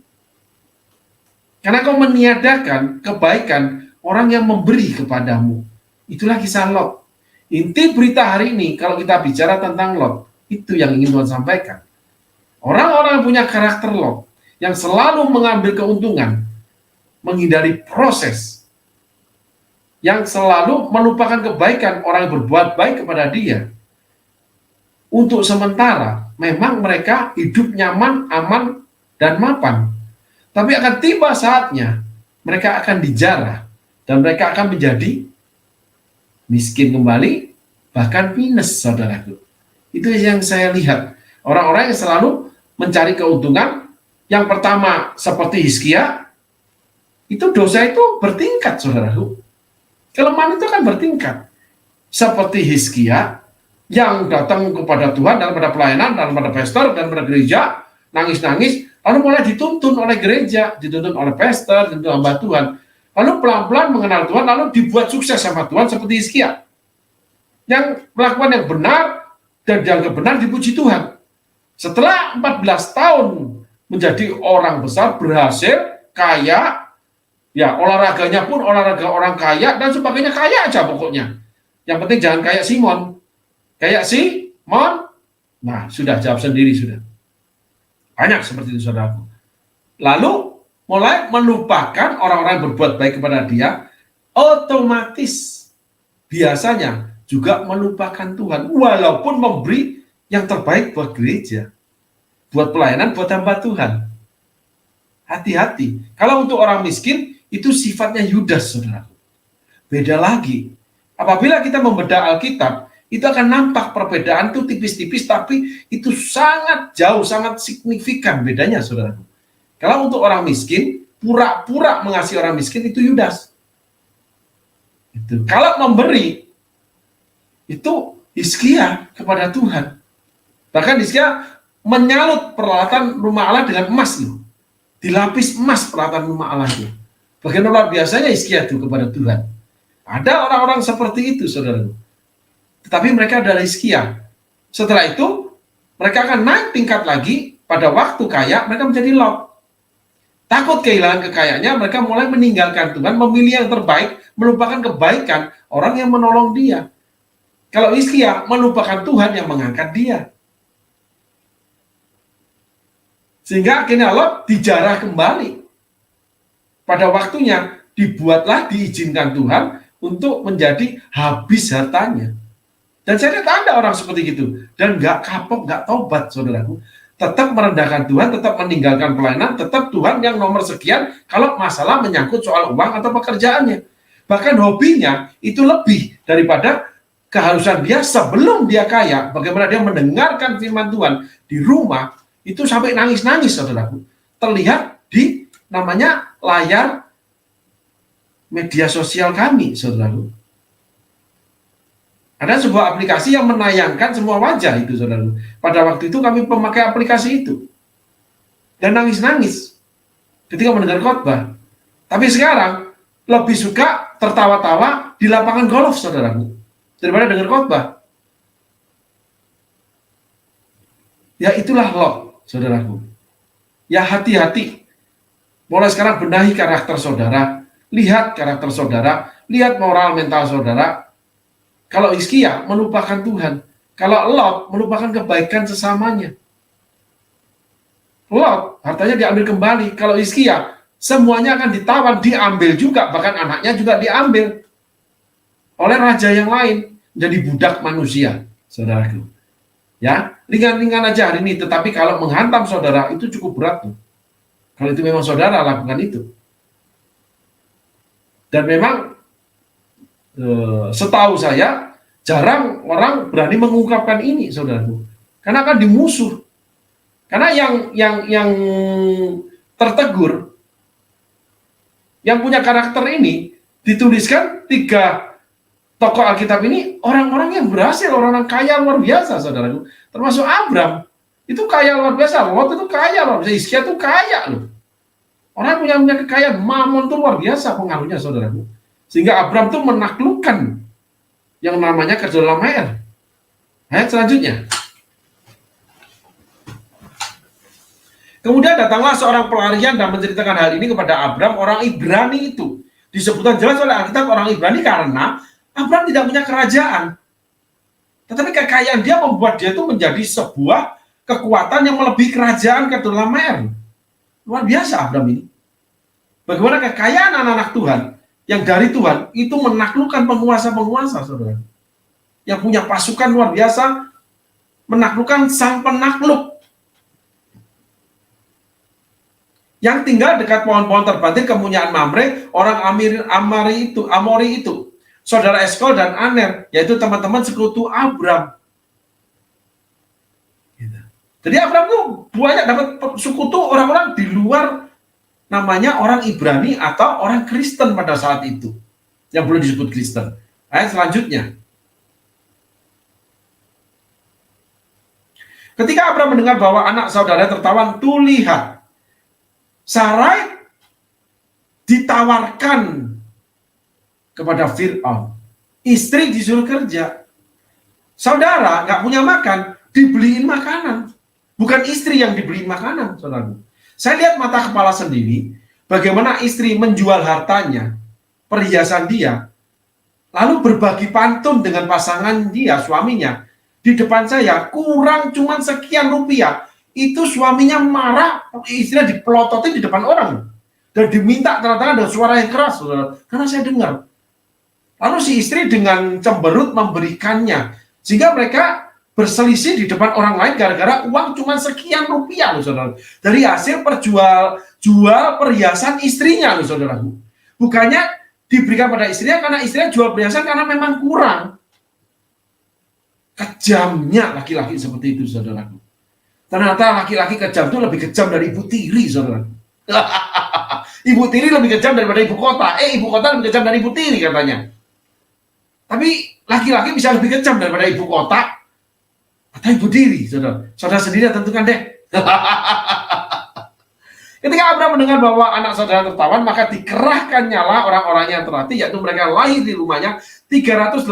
Karena kau meniadakan kebaikan orang yang memberi kepadamu. Itulah kisah Lot. Inti berita hari ini, kalau kita bicara tentang Lot, itu yang ingin Tuhan sampaikan. Orang-orang yang punya karakter Lot, yang selalu mengambil keuntungan, menghindari proses, yang selalu melupakan kebaikan orang yang berbuat baik kepada dia. Untuk sementara, memang mereka hidup nyaman, aman, dan mapan. Tapi akan tiba saatnya, mereka akan dijarah, dan mereka akan menjadi miskin kembali, bahkan minus, saudaraku. Itu yang saya lihat. Orang-orang yang selalu mencari keuntungan, yang pertama seperti Hizkia, itu dosa itu bertingkat, saudaraku. Kelemahan itu akan bertingkat. Seperti Hizkia, yang datang kepada Tuhan dalam pada pelayanan, dalam pada pastor, dan pada gereja, nangis-nangis, lalu mulai dituntun oleh gereja, dituntun oleh pastor, dituntun hamba Tuhan. Lalu pelan-pelan mengenal Tuhan, lalu dibuat sukses sama Tuhan seperti Hizkia. Yang melakukan yang benar, dan dianggap benar dipuji Tuhan. Setelah 14 tahun menjadi orang besar, berhasil, kaya, ya olahraganya pun olahraga orang kaya, dan sebagainya, kaya aja pokoknya. Yang penting jangan kayak Simon. Kayak Simon, nah sudah jawab sendiri sudah. Banyak seperti itu, saudaraku. Lalu mulai melupakan orang-orang yang berbuat baik kepada dia, otomatis biasanya juga melupakan Tuhan, walaupun memberi yang terbaik buat gereja, buat pelayanan, buat hamba Tuhan. Hati-hati. Kalau untuk orang miskin, itu sifatnya Yudas, saudara. Beda lagi. Apabila kita membedah Alkitab, itu akan nampak perbedaan itu tipis-tipis, tapi itu sangat jauh, sangat signifikan bedanya, saudara. Kalau untuk orang miskin, pura-pura mengasihi orang miskin, itu Yudas. Itu. Kalau memberi, itu Hizkia kepada Tuhan. Bahkan Hizkia menyalut peralatan rumah Allah dengan emas, loh. Dilapis emas peralatan rumah Allah itu. Bagaimana luar biasanya Hizkia itu kepada Tuhan. Ada orang-orang seperti itu, saudara. Tetapi mereka adalah Hizkia. Setelah itu, mereka akan naik tingkat lagi. Pada waktu kaya, mereka menjadi Lot. Takut kehilangan kekayaannya, mereka mulai meninggalkan Tuhan, memilih yang terbaik, melupakan kebaikan orang yang menolong dia. Kalau Hizkia melupakan Tuhan yang mengangkat dia. Sehingga akhirnya Lot dijarah kembali. Pada waktunya, dibuatlah, diizinkan Tuhan untuk menjadi habis hartanya. Dan saya lihat ada orang seperti itu. Dan nggak kapok, nggak tobat, saudaraku. Tetap merendahkan Tuhan, tetap meninggalkan pelayanan, tetap Tuhan yang nomor sekian kalau masalah menyangkut soal uang atau pekerjaannya. Bahkan hobinya itu lebih daripada keharusan dia sebelum dia kaya. Bagaimana dia mendengarkan firman Tuhan di rumah, itu sampai nangis-nangis, saudaraku. Terlihat di namanya layar media sosial kami, saudaraku. Ada sebuah aplikasi yang menayangkan semua wajah itu, saudaraku. Pada waktu itu kami memakai aplikasi itu. Dan nangis-nangis ketika mendengar khotbah. Tapi sekarang lebih suka tertawa-tawa di lapangan golf, saudaraku, daripada dengar khotbah. Ya itulah Lot, saudaraku. Ya hati-hati. Mulai sekarang benahi karakter saudara. Lihat karakter saudara. Lihat moral mental saudara. Kalau Hizkia melupakan Tuhan. Kalau Lot melupakan kebaikan sesamanya. Lot hartanya diambil kembali. Kalau Hizkia semuanya akan ditawan, diambil juga. Bahkan anaknya juga diambil oleh raja yang lain. Jadi budak manusia, saudaraku. Ya, ringan-ringan aja hari ini. Tetapi kalau menghantam saudara itu cukup berat tuh. Kalau itu memang saudara lakukan itu. Dan memang setahu saya jarang orang berani mengungkapkan ini, saudaraku. Karena akan dimusuh. Karena yang tertegur, yang punya karakter ini dituliskan 3 tokoh Alkitab ini orang-orang yang berhasil, orang-orang kaya luar biasa, saudaraku. Termasuk Abram, itu kaya luar biasa. Lot itu kaya luar biasa. Hizkia itu kaya loh. Orang punya kekayaan, Mamon itu luar biasa pengaruhnya, saudaraku. Sehingga Abram itu menaklukkan yang namanya Kedorlaomer. Ayat selanjutnya. Kemudian datanglah seorang pelarian dan menceritakan hal ini kepada Abram, orang Ibrani itu. Disebutkan jelas oleh Alkitab orang Ibrani karena Abram tidak punya kerajaan. Tetapi kekayaan dia membuat dia itu menjadi sebuah kekuatan yang melebihi kerajaan Kedorlaomer. Luar biasa Abram ini. Bagaimana kekayaan anak-anak Tuhan yang dari Tuhan itu menaklukkan penguasa-penguasa, saudara. Yang punya pasukan luar biasa, menaklukkan sang penakluk. Yang tinggal dekat pohon-pohon terbanting kepunyaan Mamre, orang Amori itu. Saudara Eskol dan Aner, yaitu teman-teman sekutu Abram. Jadi Abram tuh banyak dapat sekutu orang-orang di luar namanya orang Ibrani atau orang Kristen pada saat itu. Yang belum disebut Kristen. Ayat selanjutnya. Ketika Abram mendengar bahwa anak saudara tertawan, tuh lihat. Sarai ditawarkan kepada Fir'aun. Istri disuruh kerja. Saudara nggak punya makan, dibeliin makanan. Bukan istri yang dibeliin makanan, saudara. Saya lihat mata kepala sendiri, bagaimana istri menjual hartanya, perhiasan dia, lalu berbagi pantun dengan pasangan dia, suaminya. Di depan saya, kurang cuman sekian rupiah. Itu suaminya marah, istrinya dipelototin di depan orang. Dan diminta tanda tangan dengan suara yang keras, saudara. Karena saya dengar. Lalu si istri dengan cemberut memberikannya. Sehingga mereka berselisih di depan orang lain gara-gara uang cuma sekian rupiah, loh, saudara. Dari hasil jual perhiasan istrinya, loh, saudara. Bukannya diberikan pada istrinya karena istrinya jual perhiasan karena memang kurang. Kejamnya laki-laki seperti itu, saudara. Ternyata laki-laki kejam itu lebih kejam dari ibu tiri, saudara. Ibu tiri lebih kejam daripada ibu kota. Ibu kota lebih kejam dari ibu tiri katanya. Tapi laki-laki bisa lebih kejam daripada ibu kota atau ibu tiri, saudara. Saudara sendiri tentukan deh. Ketika Abram mendengar bahwa anak saudara tertawan, maka dikerahkan nyala orang-orangnya yang terhati, yaitu mereka lahir di rumahnya 318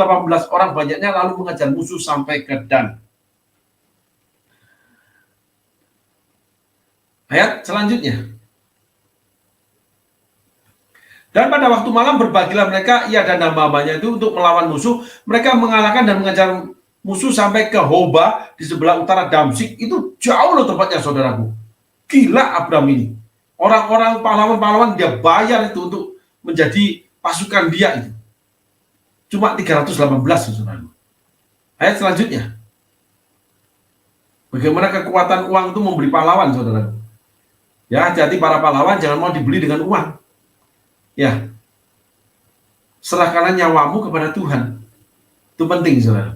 orang banyaknya, lalu mengejar musuh sampai ke Dan. Ayat selanjutnya. Dan pada waktu malam berbagilah mereka, ia dan hamba-hambanya itu untuk melawan musuh. Mereka mengalahkan dan mengejar musuh sampai ke Hoba di sebelah utara Damsik. Itu jauh loh tempatnya, saudaraku. Gila Abram ini. Orang-orang pahlawan-pahlawan dia bayar itu untuk menjadi pasukan dia itu. Cuma 318, saudaraku. Ayat selanjutnya. Bagaimana kekuatan uang itu membeli pahlawan, saudara? Ya, hati-hati para pahlawan, jangan mau dibeli dengan uang. Ya, serahkanlah nyawamu kepada Tuhan. Itu penting, saudara.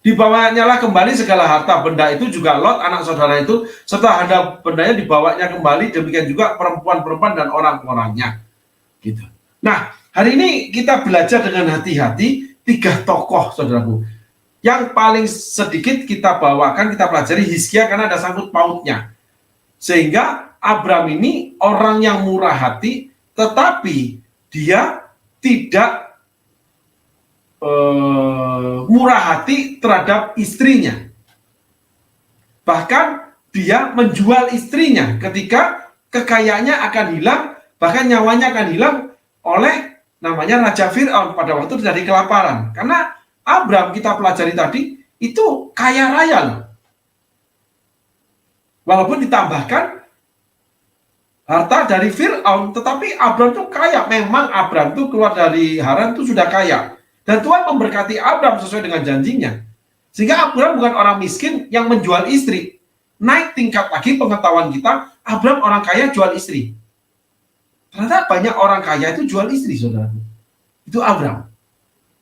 Dibawanyalah kembali segala harta benda itu juga Lot anak saudara itu, setelah ada bendanya dibawanya kembali, demikian juga perempuan-perempuan dan orang-orangnya. Gitu. Nah, hari ini kita belajar dengan hati-hati 3 tokoh, saudaraku. Yang paling sedikit kita bawakan, kita pelajari Hizkia karena ada sangkut pautnya. Sehingga Abram ini orang yang murah hati, tetapi dia tidak murah hati terhadap istrinya. Bahkan dia menjual istrinya ketika kekayaannya akan hilang, bahkan nyawanya akan hilang oleh namanya Raja Fir'aun pada waktu terjadi kelaparan. Karena Abram kita pelajari tadi itu kaya raya loh. Walaupun ditambahkan harta dari Fir'aun, tetapi Abram itu kaya. Memang Abram itu keluar dari Haran itu sudah kaya. Dan Tuhan memberkati Abram sesuai dengan janjinya. Sehingga Abram bukan orang miskin yang menjual istri. Naik tingkat lagi pengetahuan kita, Abram orang kaya jual istri. Ternyata banyak orang kaya itu jual istri, saudara. Itu Abram.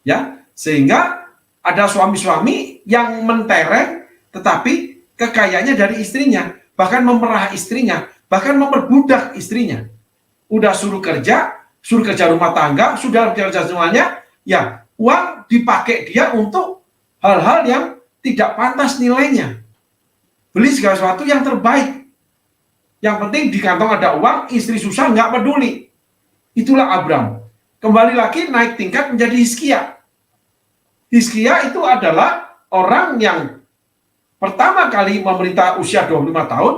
Ya, sehingga ada suami-suami yang mentereng, tetapi kekayaannya dari istrinya. Bahkan memerah istrinya, bahkan memperbudak istrinya. Udah suruh kerja rumah tangga, sudah kerja semuanya, ya uang dipakai dia untuk hal-hal yang tidak pantas nilainya. Beli segala sesuatu yang terbaik. Yang penting di kantong ada uang, istri susah nggak peduli. Itulah Abram. Kembali lagi naik tingkat menjadi Hizkia. Hizkia itu adalah orang yang pertama kali memerintah usia 25 tahun,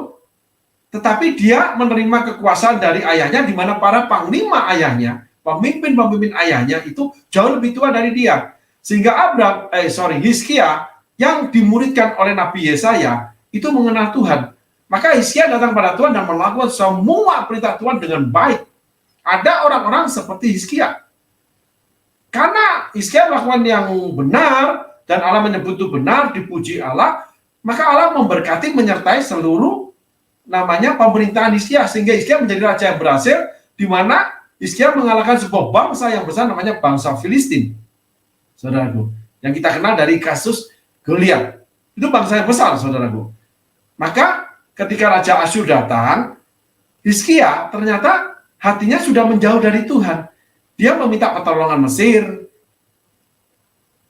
tetapi dia menerima kekuasaan dari ayahnya, di mana para panglima ayahnya, pemimpin-pemimpin ayahnya itu jauh lebih tua dari dia. Sehingga Hizkia yang dimuridkan oleh Nabi Yesaya itu mengenal Tuhan. Maka Hizkia datang pada Tuhan dan melakukan semua perintah Tuhan dengan baik. Ada orang-orang seperti Hizkia. Karena Hizkia melakukan yang benar dan Allah menyebut itu benar, dipuji Allah, maka Allah memberkati menyertai seluruh namanya pemerintahan Hizkia, sehingga Hizkia menjadi raja yang berhasil, di mana Hizkia mengalahkan sebuah bangsa yang besar namanya bangsa Filistin. Saudaraku, yang kita kenal dari kasus Goliat. Itu bangsa yang besar, saudaraku. Maka ketika Raja Asyur datang, Hizkia ternyata hatinya sudah menjauh dari Tuhan. Dia meminta pertolongan Mesir.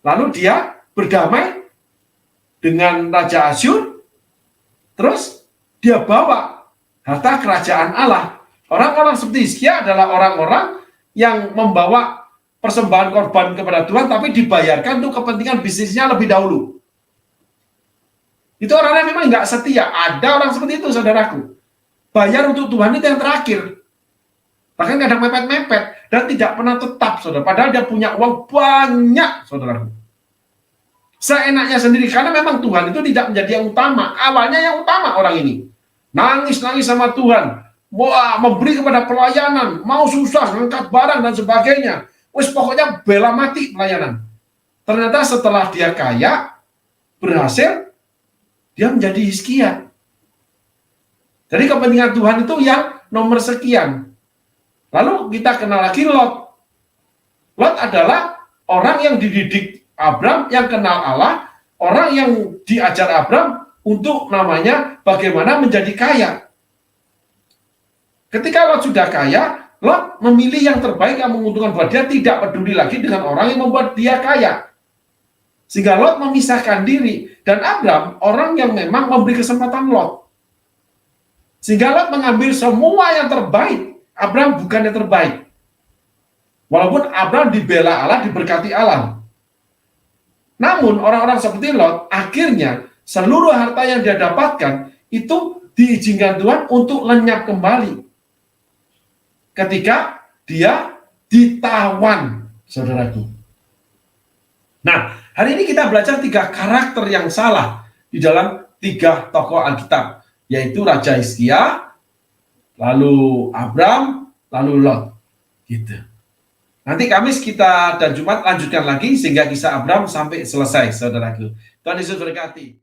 Lalu dia berdamai dengan Raja Asyur. Terus dia bawa harta kerajaan Allah. Orang-orang seperti Hizkia adalah orang-orang yang membawa persembahan korban kepada Tuhan, tapi dibayarkan untuk kepentingan bisnisnya lebih dahulu. Itu orang-orang memang nggak setia. Ada orang seperti itu, saudaraku. Bayar untuk Tuhan itu yang terakhir. Bahkan kadang mepet-mepet dan tidak pernah tetap, saudara. Padahal dia punya uang banyak, saudaraku. Seenaknya sendiri, karena memang Tuhan itu tidak menjadi yang utama. Awalnya yang utama orang ini. Nangis-nangis sama Tuhan. Wah, memberi kepada pelayanan. Mau susah, ngangkat barang dan sebagainya. Wes pokoknya bela mati pelayanan. Ternyata setelah dia kaya, berhasil, dia menjadi Hizkia. Jadi kepentingan Tuhan itu yang nomor sekian. Lalu kita kenal lagi Lot. Lot adalah orang yang dididik Abram, yang kenal Allah, orang yang diajar Abram untuk namanya bagaimana menjadi kaya. Ketika Lot sudah kaya, Lot memilih yang terbaik yang menguntungkan buat dia, tidak peduli lagi dengan orang yang membuat dia kaya. Sehingga Lot memisahkan diri. Dan Abram orang yang memang memberi kesempatan Lot. Sehingga Lot mengambil semua yang terbaik. Abram bukan yang terbaik. Walaupun Abram dibela Allah, diberkati Allah. Namun orang-orang seperti Lot, akhirnya seluruh harta yang dia dapatkan itu diizinkan Tuhan untuk lenyap kembali. Ketika dia ditawan, saudaraku. Nah, hari ini kita belajar 3 karakter yang salah di dalam 3 tokoh Alkitab, yaitu Raja Hizkia, lalu Abram, lalu Lot. Gitu. Nanti Kamis kita dan Jumat lanjutkan lagi sehingga kisah Abram sampai selesai, saudaraku. Tuhan Yesus berkati.